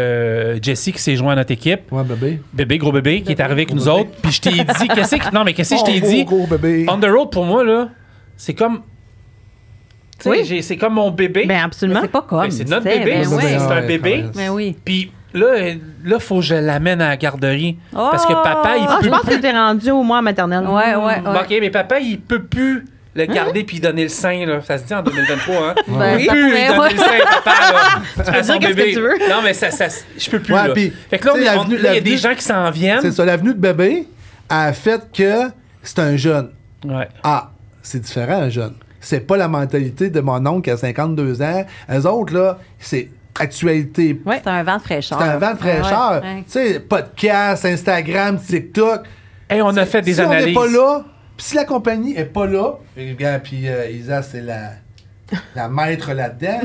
Jessie qui s'est joint à notre équipe. Ouais, bébé. Bébé, gros bébé, qui est arrivé avec nous autres. Puis je t'ai dit, qu'est-ce que je t'ai dit? Gros bébé. On the Road, pour moi, là, c'est comme... c'est comme mon bébé. Ben absolument. Mais c'est pas comme. Ben, c'est notre bébé. C'est un bébé. Mais oui. Puis là, faut que je l'amène à la garderie. Parce que papa, il peut je pense que t'es rendu au moins maternelle. Ouais. OK, mais papa, il peut plus le garder puis donner le sein, là. Ça se dit en 2023, hein? Ben, il peut plus lui donner le sein, papa, là. Tu peux dire qu'est-ce que tu veux. Non, mais je peux plus, là. Pis, fait que là, il y a des gens qui s'en viennent. C'est ça, l'avenue de bébé a fait que c'est un jeune. Ouais. Ah, c'est différent, un jeune. C'est pas la mentalité de mon oncle qui a 52 ans. Eux autres, là, c'est actualité. Ouais. C'est un vent de fraîcheur. C'est un vent de fraîcheur. Tu sais, podcast, Instagram, TikTok. Et on a fait des analyses. Si on n'est pas là, puis si la compagnie est pas là, puis Isa, c'est la maître là-dedans,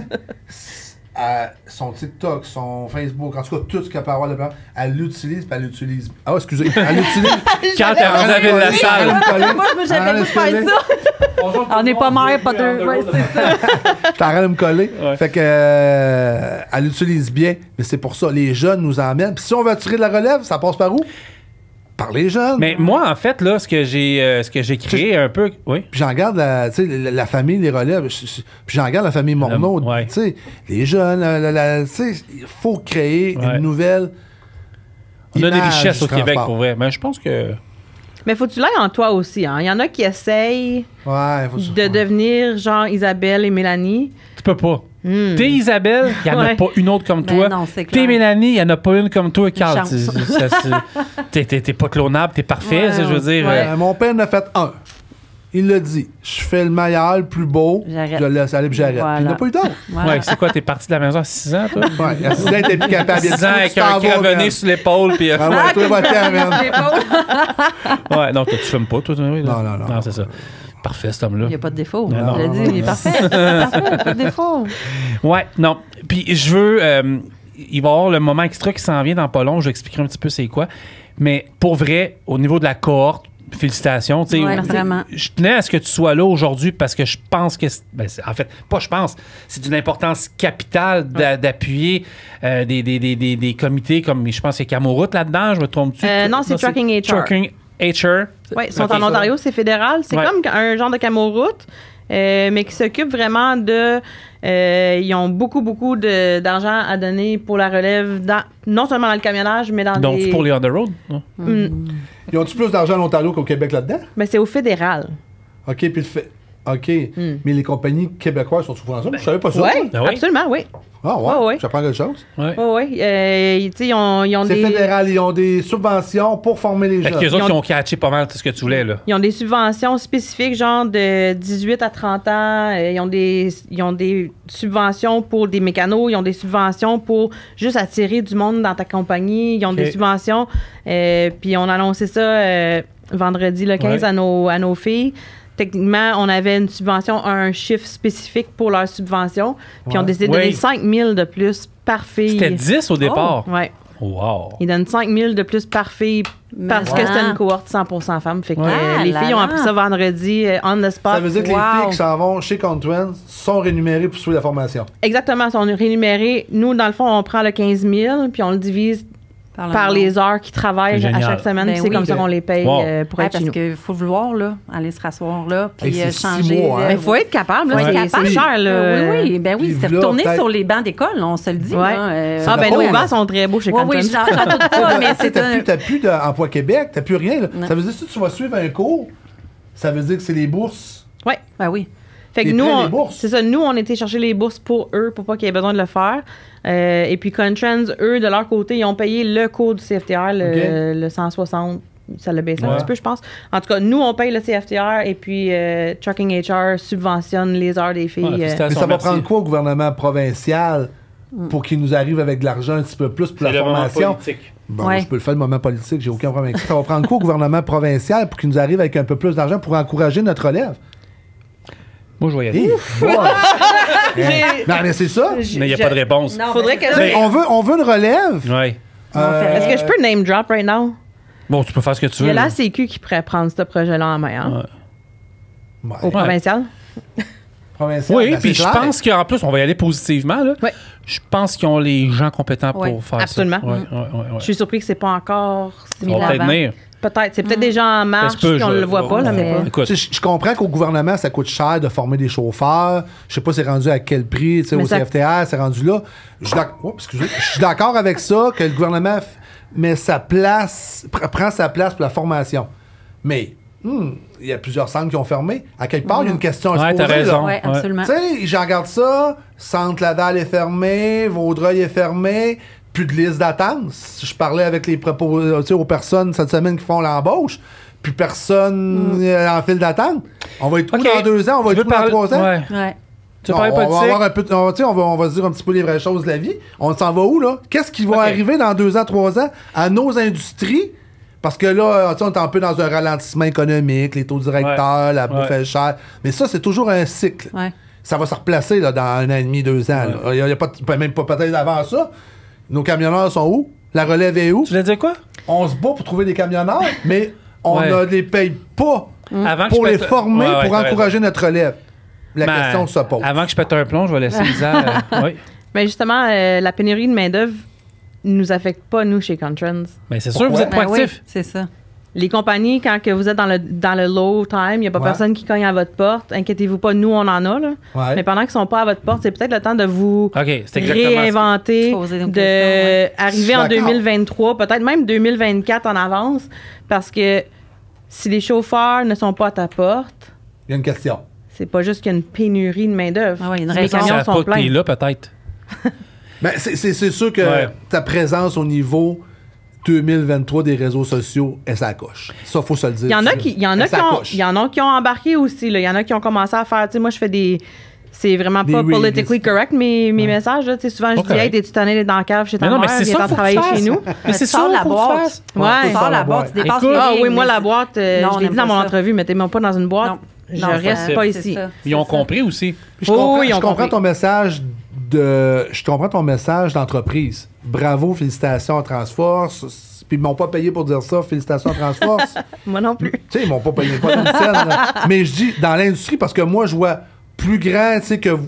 son TikTok, son Facebook, en tout cas, tout ce qu'elle peut avoir là-dedans, elle l'utilise, puis elle l'utilise. Ah, excusez, elle l'utilise. Quand t'es rendu avec la salle. Moi, j'avais pas fait ça. On n'est pas mère, pas deux. Ouais, c'est ça. T'arrêtes de me coller. Ouais. Fait que elle l'utilise bien, mais c'est pour ça. Les jeunes nous emmènent. Puis si on veut tirer de la relève, ça passe par où? Par les jeunes. Mais moi, en fait, là, ce que j'ai créé un peu. Oui. Puis j'en garde la famille, les relèves. Puis j'en garde la famille Morneau. Ouais. Les jeunes, il faut créer une nouvelle. On a des richesses au Québec, pour vrai. Mais je pense que. Mais faut que tu l'ailles en toi aussi. Hein? Il y en a qui essayent de devenir genre Isabelle et Mélanie. Tu peux pas. T'es Isabelle, il n'y en a pas une autre comme toi. Non, t'es Mélanie, il n'y en a pas une comme toi, Carl. T'es pas clonable, t'es parfait, je veux dire. Mon père en a fait un. Il l'a dit. Je fais le meilleur, le plus beau. J'arrête. Je le laisse aller, puis j'arrête. Voilà. Puis il n'a pas eu d'autre. Voilà. Ouais, c'est quoi, t'es parti de la maison à 6 ans, toi? Ouais, à 6 ans, t'es plus capable. 6 ans avec un cravenné sur l'épaule, puis. Ah ouais, toi, va-t'en, ouais, non, tu fumes pas, toi. Non. Non, c'est ça. Parfait, cet homme-là. Il n'y a pas de défaut. Il l'a dit, il est parfait. Il n'y a pas de défaut. Ouais, non. Puis je veux. Il va y avoir le moment extra qui s'en vient dans pas long. Je vais expliquer un petit peu c'est quoi. Mais pour vrai, au niveau de la cohorte, félicitations. Ouais, vraiment. Je tenais à ce que tu sois là aujourd'hui parce que je pense que. En fait, pas je pense. C'est d'une importance capitale d'appuyer des comités comme je pense qu'il y a Camoroute là-dedans. Je me trompe-tu? Non, c'est Trucking HR. Trucking HR. Oui, ils sont en Ontario, c'est fédéral. C'est comme un genre de Camoroute, mais qui s'occupe vraiment de... ils ont beaucoup d'argent à donner pour la relève, non seulement dans le camionnage, mais dans Donc, pour les on the road? Ils ont-tu plus d'argent en Ontario qu'au Québec là-dedans? Ben, c'est au fédéral. OK, puis OK. Mais les compagnies québécoises sont souvent ça? Je savais pas ça. Oui, absolument, oui. Ah ouais? J'apprends quelque chose? Oui. Ils ont c'est fédéral, ils ont des subventions pour former les jeunes. Fait qu'eux autres, ils ont catché pas mal tout ce que tu voulais, là. Ils ont des subventions spécifiques, genre de 18 à 30 ans. Ils ont des subventions pour des mécanos. Ils ont des subventions pour juste attirer du monde dans ta compagnie. Ils ont des subventions. Puis on a annoncé ça vendredi le 15 à nos filles. Techniquement, on avait une subvention, un chiffre spécifique pour leur subvention. Puis on a décidé de donner 5 000 de plus par fille. C'était 10 au départ? Oui. Wow. Ils donnent 5 000 de plus par fille parce que c'était une cohorte 100% femmes. Fait que les filles ont appris ça vendredi, on the spot. Ça veut dire que les filles qui s'en vont chez Contwin sont rémunérées pour suivre la formation. Exactement, sont rémunérées. Nous, dans le fond, on prend le 15 000 puis on le divise par les heures qu'ils travaillent à chaque semaine. C'est comme ça qu'on les paye pour être chez nous. Parce qu'il faut vouloir aller se rasseoir là, puis changer. 6 mois, il faut être capable. C'est cher. Là. Oui, c'est retourner sur les bancs d'école, on se le dit. Nos bancs sont très beaux chez Canton. Oui, j'en doute pas, mais c'est t'as plus d'emploi Québec, t'as plus rien. Ça veut dire que si tu vas suivre un cours, ça veut dire que c'est les bourses. Oui. Ben oui. Fait que nous, c'est ça. Nous, on était chercher les bourses pour eux, pour pas qu'ils aient besoin de le faire. Et puis Contrans, eux, de leur côté, ils ont payé le cours du CFTR, le 160 ça l'a baissé un petit peu, je pense. En tout cas, nous, on paye le CFTR et puis Trucking HR subventionne les heures des filles. Mais ça va prendre quoi au gouvernement provincial pour qu'il nous arrive avec de l'argent un petit peu plus pour la formation? Bon, je peux le faire le moment politique, j'ai aucun problème avec ça. Ça va prendre quoi au gouvernement provincial pour qu'il nous arrive avec un peu plus d'argent pour encourager notre relève? Moi, je vais y aller. Non, mais c'est ça. Mais il n'y a pas de réponse. Non, faudrait que on veut une relève. Oui. Est-ce que je peux name drop right now? Bon, tu peux faire ce que tu veux. Il y a la CQ qui pourrait prendre ce projet-là en main. Au provincial? Oui, puis je pense qu'en plus, on va y aller positivement. Là. Oui. Je pense qu'ils ont les gens compétents pour faire absolument. ça. Absolument. Je suis surpris que c'est pas encore similaire. Ça va peut-être venir. Peut-être. C'est peut-être des gens en marche qu'on ne le voit pas. Là, mais... Je comprends qu'au gouvernement, ça coûte cher de former des chauffeurs. Je sais pas c'est rendu à quel prix. Au CFTR, c'est rendu là. Je suis d'accord avec ça, que le gouvernement prend sa place pour la formation. Mais il y a plusieurs centres qui ont fermé. À quelque part, il y a une question à se poser. T'as raison. Oui, absolument. Tu sais, j'en regarde ça. Centre Laval est fermé. Vaudreuil est fermé. Plus de liste d'attente. Je parlais avec aux personnes cette semaine qui font l'embauche. Plus personne en file d'attente. On va être où dans 2 ans? On va être où dans 3 ans? Ouais. Tu parles on va avoir un peu, on va se dire un petit peu les vraies choses de la vie. On s'en va où, là? Qu'est-ce qui va arriver dans 2 ans, 3 ans à nos industries? Parce que là, on est un peu dans un ralentissement économique, les taux directeurs, la bouffe est chère. Mais ça, c'est toujours un cycle. Ouais. Ça va se replacer là, dans 1 an et demi, 2 ans. Il n'y a pas, même pas peut-être avant ça. Nos camionneurs sont où? La relève est où? Tu voulais dire quoi? On se bat pour trouver des camionneurs, mais on ne les paye pas pour les former, pour encourager notre relève. La question se pose. Avant que je pète un plomb, je vais laisser Lisa. Oui. Mais justement, la pénurie de main-d'œuvre ne nous affecte pas, nous, chez Contrans. Mais c'est sûr, vous êtes proactifs. Oui, c'est ça. Les compagnies, quand que vous êtes dans le low time, il n'y a pas personne qui cogne à votre porte. Inquiétez-vous pas, nous, on en a. Là. Ouais. Mais pendant qu'ils ne sont pas à votre porte, c'est peut-être le temps de vous réinventer, d'arriver en 2023, peut-être même 2024 en avance. Parce que si les chauffeurs ne sont pas à ta porte... Il y a une question. C'est pas juste qu'il y a une pénurie de main-d'œuvre. Ah ouais, il y a une les camions sont pleins. T'es là, peut-être. Ben, c'est sûr que ta présence au niveau 2023 des réseaux sociaux, elle s'accroche. Ça, faut se le dire. Il y en a qui ont embarqué aussi. Là. Il y en a qui ont commencé à faire... Moi, je fais des... C'est vraiment pas politically correct, mes messages. Là. Souvent, je dis « Hey, t'es-tu tanné d'être dans la cave chez ta mère? Viens travailler chez nous. » Mais c'est ça, la boîte. Ouais. Tu sors la boîte, tu dépasses oui, moi, la boîte, je l'ai dit dans mon entrevue, mettez-moi pas dans une boîte. Non. Je reste pas ici. Ils ont compris aussi. Je comprends ton message d'entreprise. Bravo, félicitations à Transforce. Puis ils m'ont pas payé pour dire ça. Félicitations à Transforce. Moi non plus. Tu sais, ils m'ont pas payé pas une scène. Mais je dis dans l'industrie parce que moi, je vois plus grand, tu sais, que vous.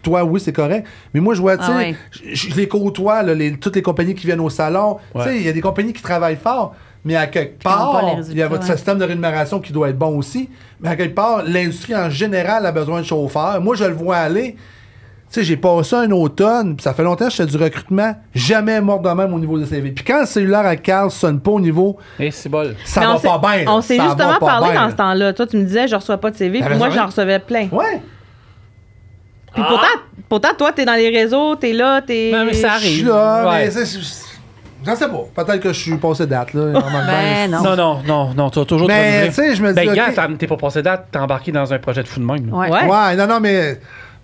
Toi, oui, c'est correct. Mais moi, je vois, tu sais, je les côtoie, là, toutes les compagnies qui viennent au salon. Tu sais, il y a des compagnies qui travaillent fort. Mais à quelque part, il y a votre système de rémunération qui doit être bon aussi. Mais à quelque part, l'industrie en général a besoin de chauffeurs. Moi, je le vois aller. Tu sais, j'ai passé un automne, puis ça fait longtemps que je fais du recrutement. Jamais mort de même au niveau des CV. Puis quand le cellulaire à Carl sonne pas au niveau... c'est bol. Ça va pas bien. On s'est justement parlé dans ce temps-là. Toi, tu me disais, je reçois pas de CV, puis moi, j'en recevais plein. Ouais. Puis pourtant, toi, t'es dans les réseaux, t'es là, t'es... Non, mais ça arrive. Je suis là, mais j'en sais pas. Peut-être que je suis passé date, là. Non, tu as toujours... Mais, tu sais, je me dis... Ben, gars, t'es pas passé date, t'es embarqué dans un projet de fou de même. Ouais, non, mais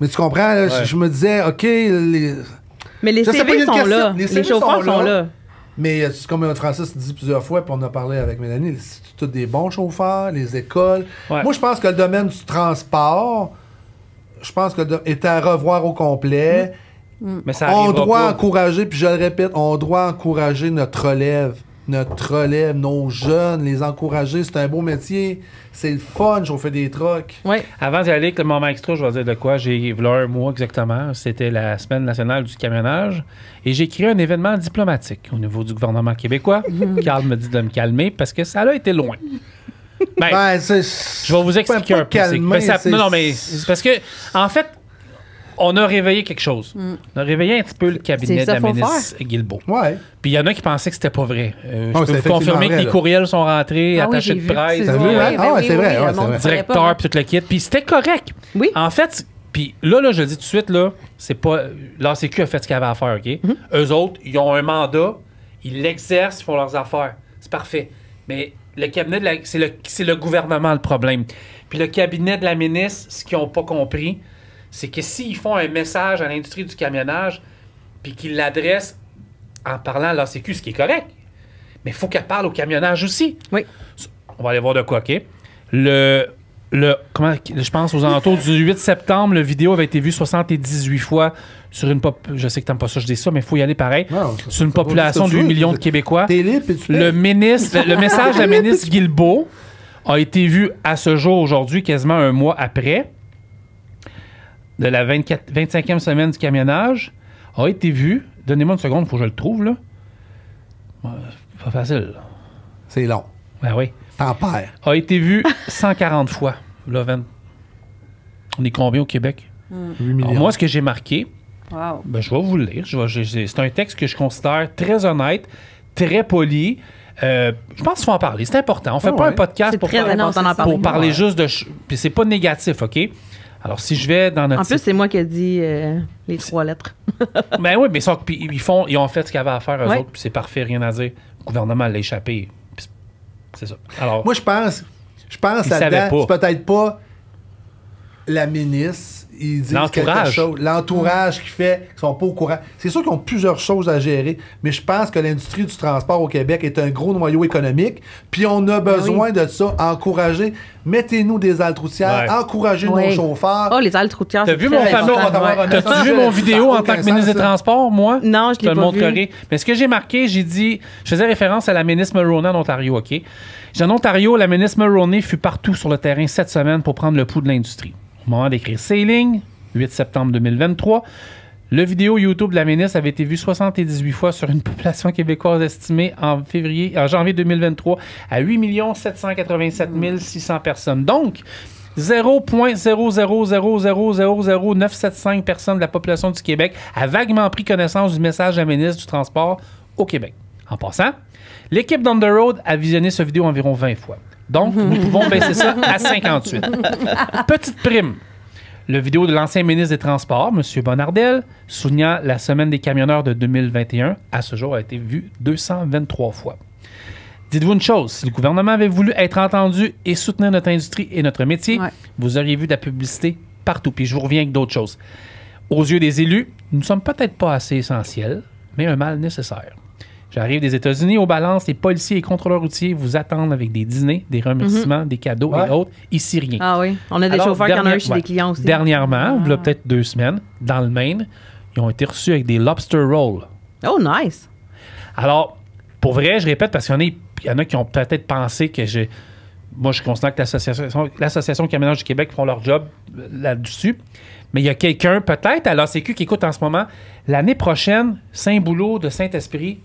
tu comprends, là, je me disais, OK... Mais les CV sont là. Les chauffeurs sont là. Mais comme Francis dit plusieurs fois, puis on a parlé avec Mélanie, c'est tous des bons chauffeurs, les écoles. Ouais. Moi, je pense que le domaine du transport, est à revoir au complet. Mais ça on doit encourager, puis je le répète, on doit encourager notre relève, nos jeunes, les encourager. C'est un beau métier. C'est le fun, chauffer des trucks. Oui. Avant d'y aller avec le moment extra, je vais dire de quoi. J'ai voulu un mois exactement. C'était la Semaine nationale du camionnage. Et j'ai créé un événement diplomatique au niveau du gouvernement québécois. Carl me dit de me calmer parce que ça a été loin. Je vais vous expliquer un peu. Non, mais c'est parce que, en fait, on a réveillé quelque chose. On a réveillé un petit peu le cabinet de la ministre Guilbeault. Ouais. Puis il y en a qui pensaient que c'était pas vrai. Je peux vous confirmer que les courriels sont rentrés, attachés de presse. C'est vrai. Directeur, puis tout le kit. Puis c'était correct. Oui. En fait, puis là, je le dis tout de suite, là, c'est pas... L'ACQ a fait ce qu'il avait à faire, OK? Eux autres, ils ont un mandat, ils l'exercent, ils font leurs affaires. C'est parfait. Mais le cabinet c'est le gouvernement le problème. Puis le cabinet de la ministre, ce qu'ils n'ont pas compris, c'est que s'ils font un message à l'industrie du camionnage, puis qu'ils l'adressent en parlant à l'ACQ, ce qui est correct, mais il faut qu'elle parle au camionnage aussi. Oui. On va aller voir de quoi, OK? Je pense aux alentours du 8 septembre, la vidéo avait été vue 78 fois sur une je sais que t'aimes pas ça, je dis ça, mais il faut y aller pareil. Non, sur une population de 8 millions de Québécois. Le message de la ministre Guilbeault a été vu à ce jour aujourd'hui, quasiment un mois après, de la 25e semaine du camionnage, a été vu. Donnez-moi une seconde, il faut que je le trouve, là. Pas facile. C'est long. Ben oui. T'en perds. A été vu 140 fois. Là, on est combien au Québec? 8 millions. Alors, moi, ce que j'ai marqué, wow. Ben, je vais vous le lire. C'est un texte que je considère très honnête, très poli. Je pense qu'il faut en parler. C'est important. On fait pas un podcast pour parler juste de... Puis c'est pas négatif, OK? Alors, si je vais dans notre... En plus, c'est moi qui ai dit les 3 lettres. Ben oui, mais ils ont fait ce qu'ils avaient à faire, eux autres, puis c'est parfait, rien à dire. Le gouvernement l'a échappé. C'est ça. Alors, moi, je pense là-dedans, c'est peut-être pas la ministre. Ils disent quelque chose. L'entourage qui fait qu'ils sont pas au courant. C'est sûr qu'ils ont plusieurs choses à gérer, mais je pense que l'industrie du transport au Québec est un gros noyau économique, puis on a besoin de ça, encourager. Mettez-nous des haltes routières, encouragez nos chauffeurs. Oh, les haltes routières, t'as vu mon fameux... T'as-tu vu mon vidéo en tant que ministre des Transports, moi? Non, je l'ai pas vu. Mais ce que j'ai marqué, je faisais référence à la ministre Mulroney en Ontario, OK? En Ontario, la ministre Mulroney fut partout sur le terrain cette semaine pour prendre le pouls de l'industrie. Au moment d'écrire ces lignes, 8 septembre 2023, le vidéo YouTube de la ministre avait été vue 78 fois sur une population québécoise estimée en janvier 2023 à 8 787 600 personnes. Donc, 0,000000975 personnes de la population du Québec a vaguement pris connaissance du message de la ministre du Transport au Québec. En passant, l'équipe d'On The Road a visionné ce vidéo environ 20 fois. Donc, nous pouvons baisser ça à 58. Petite prime. Le vidéo de l'ancien ministre des Transports, M. Bonnardel, soulignant la semaine des camionneurs de 2021, à ce jour a été vue 223 fois. Dites-vous une chose, si le gouvernement avait voulu être entendu et soutenir notre industrie et notre métier, vous auriez vu de la publicité partout. Puis je vous reviens avec d'autres choses. Aux yeux des élus, nous ne sommes peut-être pas assez essentiels, mais un mal nécessaire. J'arrive des États-Unis, aux balances, les policiers et contrôleurs routiers vous attendent avec des dîners, des remerciements, des cadeaux et autres. Ici, rien. Ah oui, on a des chauffeurs qui en ont eu chez des clients aussi. Dernièrement, il y a peut-être 2 semaines, dans le Maine, ils ont été reçus avec des lobster rolls. Oh, nice! Alors, pour vrai, je répète, parce qu'il y en a qui ont peut-être pensé que moi, je considère que l'Association Camionnage du Québec font leur job là-dessus. Mais il y a quelqu'un, peut-être à l'ACQ, qui écoute en ce moment, l'année prochaine, Saint-Boulot de Saint-Esprit,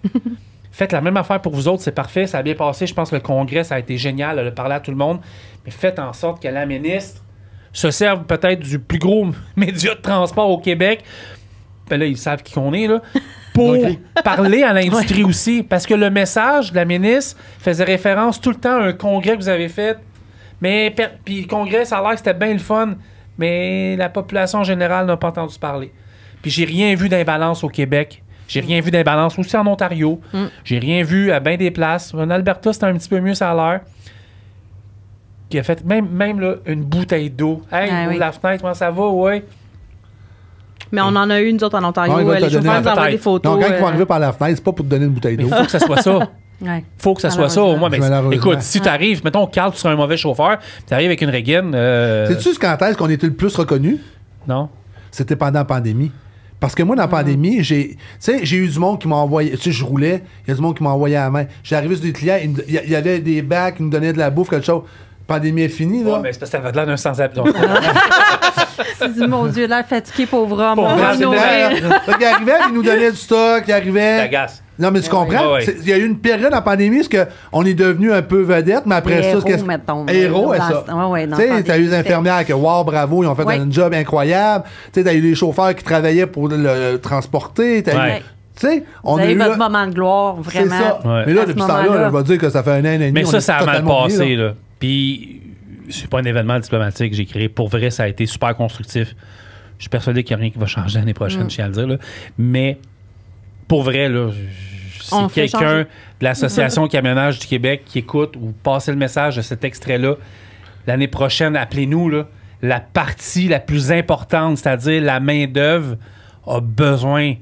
faites la même affaire pour vous autres, c'est parfait, ça a bien passé. Je pense que le congrès, ça a été génial, elle a parlé à tout le monde. Mais faites en sorte que la ministre se serve peut-être du plus gros média de transport au Québec. Ben là, ils savent qui qu'on est, là. Pour parler à l'industrie aussi. Parce que le message de la ministre faisait référence tout le temps à un congrès que vous avez fait. Mais, puis le congrès, ça a l'air que c'était bien le fun. Mais la population générale n'a pas entendu parler. Puis j'ai rien vu d'imbalance au Québec. J'ai rien vu d'imbalance aussi en Ontario. J'ai rien vu à bien des places. En Alberta, c'était un petit peu mieux, ça a l'air. Qui a fait même là, une bouteille d'eau. Hey, ouvre la fenêtre, comment ça va? Ouais. Mais on en a eu, nous autres, en Ontario. Les chauffeurs nous envoient des photos. Donc, quand ils vont arriver par la fenêtre, c'est pas pour te donner une bouteille d'eau. Il faut que ça soit ça. Faut que ça soit ça au moins. Mais écoute, si tu arrives, mettons, Carl, tu seras un mauvais chauffeur, tu arrives avec une Regain. Sais-tu quand est-ce qu'on était le plus reconnu? Non. C'était pendant la pandémie. Parce que moi, dans la pandémie, j'ai eu du monde qui m'a envoyé. Tu sais, je roulais, il y a du monde qui m'a envoyé à la main. J'ai arrivé sur des clients, il y avait des bacs, ils nous donnaient de la bouffe, quelque chose. La pandémie est finie, là. Ouais, mais c'est parce que ça va de l'air d'un sans-abri. C'est dit, mon Dieu, l'air fatigué, pauvre homme. Il arrivait, il nous donnait du stock, il arrivait. T'agaces. Non, mais tu comprends? Il y a eu une période en pandémie où on est devenu un peu vedette, mais après ça, héros, c'est ça. Tu sais, t'as eu les infirmières qui, wow, bravo, ils ont fait un job incroyable. Tu sais, t'as eu les chauffeurs qui travaillaient pour le transporter. Tu sais, on a eu votre moment de gloire, vraiment. C'est ça. Mais là, depuis ce temps-là, on va dire que ça fait 1 an et demi. Mais ça a mal passé, là. Puis, c'est pas un événement diplomatique que j'ai créé. Pour vrai, ça a été super constructif. Je suis persuadé qu'il n'y a rien qui va changer l'année prochaine, je tiens à le dire. Là. Mais, pour vrai, là, c'est quelqu'un de l'Association Camionnage du Québec qui écoutent ou passez le message de cet extrait-là. L'année prochaine, appelez-nous, là, la partie la plus importante, c'est-à-dire la main-d'œuvre, a besoin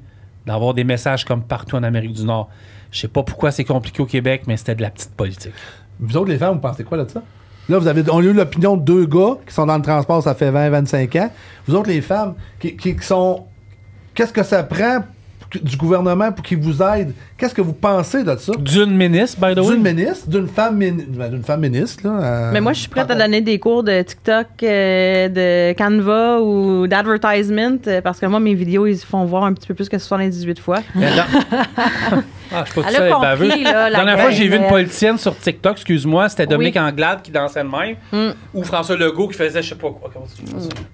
d'avoir des messages comme partout en Amérique du Nord. Je sais pas pourquoi c'est compliqué au Québec, mais c'était de la petite politique. Vous autres, les femmes, vous pensez quoi de ça? Là, on a eu l'opinion de 2 gars qui sont dans le transport, ça fait 20-25 ans. Vous autres, les femmes, qui sont... Qu'est-ce que ça prend du gouvernement pour qu'ils vous aident? Qu'est-ce que vous pensez de ça? D'une ministre, by the way? D'une ministre, d'une femme ministre. Là, mais moi, je suis prête à donner des cours de TikTok, de Canva ou d'advertisement parce que moi, mes vidéos, ils font voir un petit peu plus que 78 fois. Je suis pas tout seul baveux. La dernière fois, j'ai vu une politicienne sur TikTok, excuse-moi, c'était Dominique Anglade qui dansait de même, ou François Legault qui faisait je sais pas quoi.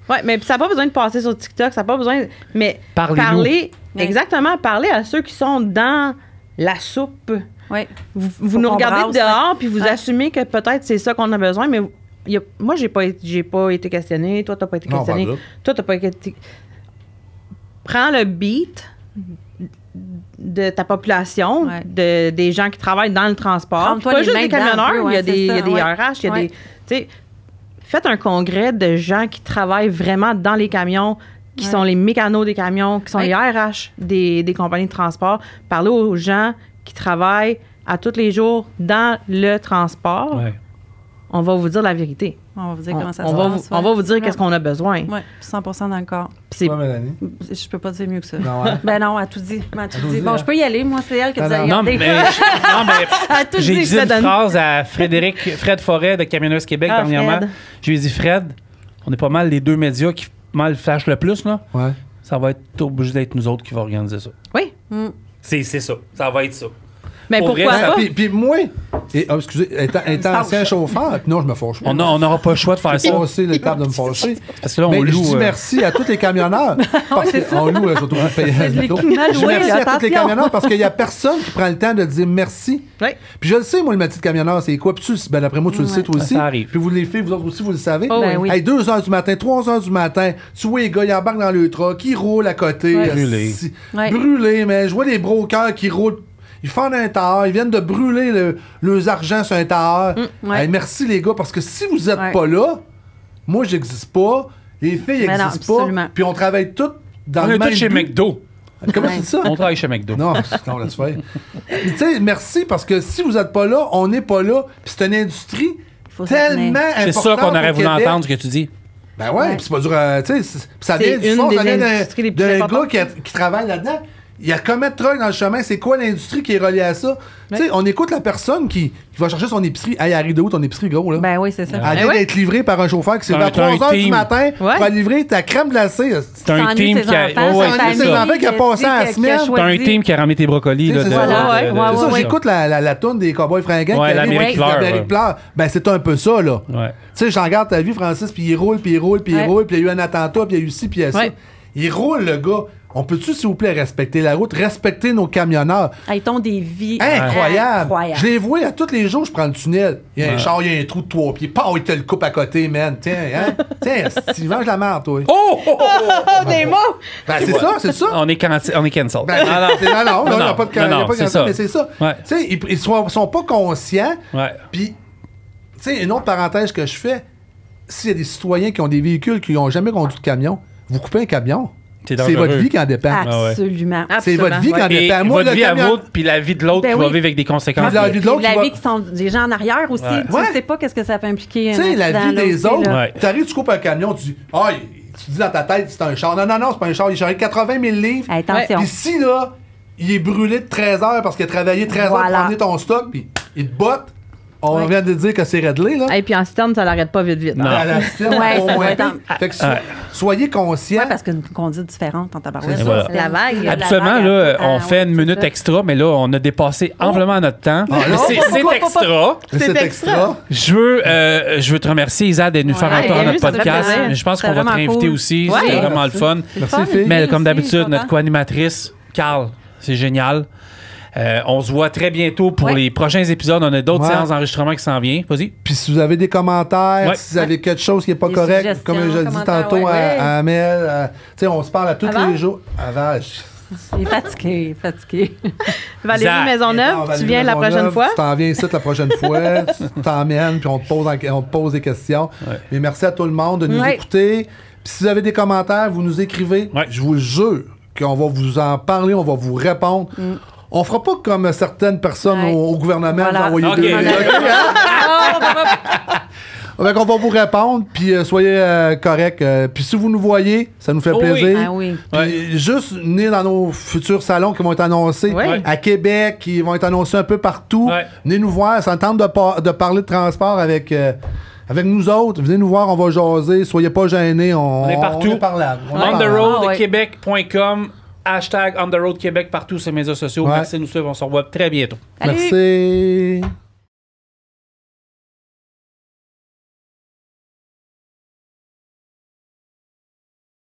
Oui, mais ça n'a pas besoin de passer sur TikTok, ça n'a pas besoin. Mais parler, exactement, parler à ceux qui sont dans la soupe. Oui. Vous nous regardez dehors, puis vous assumez que peut-être c'est ça qu'on a besoin, mais moi, j'ai pas été questionnée, toi, t'as pas été questionné, toi, t'as pas été. Prends le beat de ta population, des gens qui travaillent dans le transport. Pas juste des camionneurs, il y a des RH, il y a des... Tu sais, faites un congrès de gens qui travaillent vraiment dans les camions, qui sont les mécanos des camions, qui sont les RH des compagnies de transport. Parlez aux gens qui travaillent à tous les jours dans le transport. Ouais. On va vous dire la vérité. On va vous dire comment ça se passe. On va vous dire qu'est-ce qu'on a besoin. Oui, 100% dans le corps. Mélanie? Je peux pas dire mieux que ça. Non, Ben non, elle a tout dit. Bon, je peux y aller. Moi, c'est elle qui vous a regardé. J'ai dit une phrase à Fred Forêt de Camionneuse Québec dernièrement. Je lui ai dit, Fred, on est pas mal les 2 médias qui mal flashent le plus, là. Ouais. Ça va être obligé d'être nous autres qui va organiser ça. Oui. C'est ça. Ça va être ça. Mais pourquoi pas? Puis moi, excusez, étant ancien chauffeur, puis non, je me fâche pas. On n'aura pas le choix de faire ça. C'est l'étape de me fâcher. Parce que là, on mais loue. Je dis merci à tous les camionneurs. Parce qu'on loue, je trouve payer. Je merci à tous les camionneurs parce qu'il n'y a personne qui prend le temps de dire merci. Oui. Puis je le sais, moi, le métier de camionneur, c'est quoi? Puis d'après moi, tu le sais, toi aussi. Ça arrive. Puis vous les faites, vous autres aussi, vous le savez. Oh, oui. Hey, 2 h du matin, 3 h du matin, tu vois les gars, ils embarquent dans le truck, ils roulent à côté. Brûlés, mais je vois les brokers qui roulent. Ils font un tailleur, ils viennent de brûler leurs argent sur un tailleur. Hey, merci les gars, parce que si vous n'êtes pas là, moi j'existe pas, les filles n'existent pas, puis on travaille toutes dans le même but. On est tous chez McDo. Comment c'est ça? On travaille chez McDo. Non, laisse faire. Tu sais, merci, parce que si vous n'êtes pas là, on n'est pas là, puis c'est une industrie tellement importante. C'est ça qu'on aurait voulu entendre, ce que tu dis. Ben ouais, puis c'est pas dur, tu sais, ça vient du fond, ça vient d'un gars qui travaille là-dedans. Il y a combien de trucks dans le chemin? C'est quoi l'industrie qui est reliée à ça? Tu sais, on écoute la personne qui va chercher son épicerie. Hey, elle arrive de où ton épicerie, gros, là? Ben oui, c'est ça. Elle vient d'être livrée par un chauffeur qui s'est levé à 3 h du matin pour aller livrer ta crème glacée. C'est un team qui a... C'est un enfant qui a passé à la semaine. C'est un team qui a ramené tes brocolis. C'est ça, j'écoute la toune des Cowboys fringants. Ouais, l'Amérique pleure. Ben, c'est un peu ça, là. Tu sais, j'en regarde ta vie, Francis, puis il roule, puis il roule, puis il roule, puis il y a eu un attentat, puis il y a eu ci, puis il y a ça. Il roule, le gars. On peut-tu, s'il vous plaît, respecter la route, respecter nos camionneurs? Ils ont des vies incroyables. Je les vois à tous les jours, je prends le tunnel. Il y a un char, il y a un trou de 3 pieds. Il te le coupe à côté, man. Tiens, tu manges la merde, toi. Des mots! Ben, c'est ça. On est cancel. Non, il n'y a pas de cancel, mais c'est ça. Tu sais, ils sont pas conscients. Puis, tu sais, une autre parenthèse que je fais, s'il y a des citoyens qui ont des véhicules qui n'ont jamais conduit de camion, vous coupez un camion. C'est votre vie qui en dépend. Absolument. C'est votre vie qui en dépend. Moi, votre vie à vous, puis la vie de l'autre qui va vivre avec des conséquences. La vie de l'autre. La vie qui sont des gens en arrière aussi. Tu ne sais pas qu'est-ce que ça peut impliquer. Tu sais, la vie des autres. Tu arrives, tu coupes un camion, tu dis, tu dis dans ta tête, c'est un char. Non, c'est pas un char. Il charge 80 000 livres. Attention. Puis si, là, il est brûlé de 13 heures parce qu'il a travaillé 13 heures pour amener ton stock, puis il te botte. On vient de dire que c'est réglé, là. Et puis en citerne, ça l'arrête pas vite. Non. À la citerne, au moins. Fait que soyez conscients. Oui, parce qu'une conduite différente en tabarouette. Voilà. La vague. Absolument, là, on fait une minute extra, mais là, on a dépassé amplement notre temps. C'est extra. C'est extra. Je veux te remercier, Isa, d'être venue faire un tour à notre podcast. Mais je pense qu'on va te réinviter aussi. C'était vraiment le fun. Merci, mais comme d'habitude, notre co-animatrice, Carl, c'est génial. On se voit très bientôt pour les prochains épisodes. On a d'autres séances d'enregistrement qui s'en viennent. Vas-y. Puis si vous avez des commentaires, si vous avez quelque chose qui n'est pas correct, comme je le dis tantôt à Amel, on se parle à tous les jours. Avant, Il est fatigué, Valérie Maisonneuve, tu viens la prochaine fois? Tu t'en viens ici la prochaine fois, tu t'emmènes, puis on te pose des questions. Ouais. Mais merci à tout le monde de nous écouter. Puis si vous avez des commentaires, vous nous écrivez. Ouais. Je vous jure qu'on va vous en parler, on va vous répondre. On fera pas comme certaines personnes au gouvernement, vous envoyer des... Donc, on va vous répondre, puis soyez corrects. Puis si vous nous voyez, ça nous fait plaisir. Ah oui. Puis juste venez dans nos futurs salons qui vont être annoncés à Québec, qui vont être annoncés un peu partout. Ouais. Venez nous voir, ça tente de parler de transport avec nous autres. Venez nous voir, on va jaser. Soyez pas gênés, on est partout. On est parlable. OnTheRoadQuébec.com #OnTheRoadQuébec partout sur les médias sociaux. Merci de nous suivre, on se revoit très bientôt. Salut. Merci.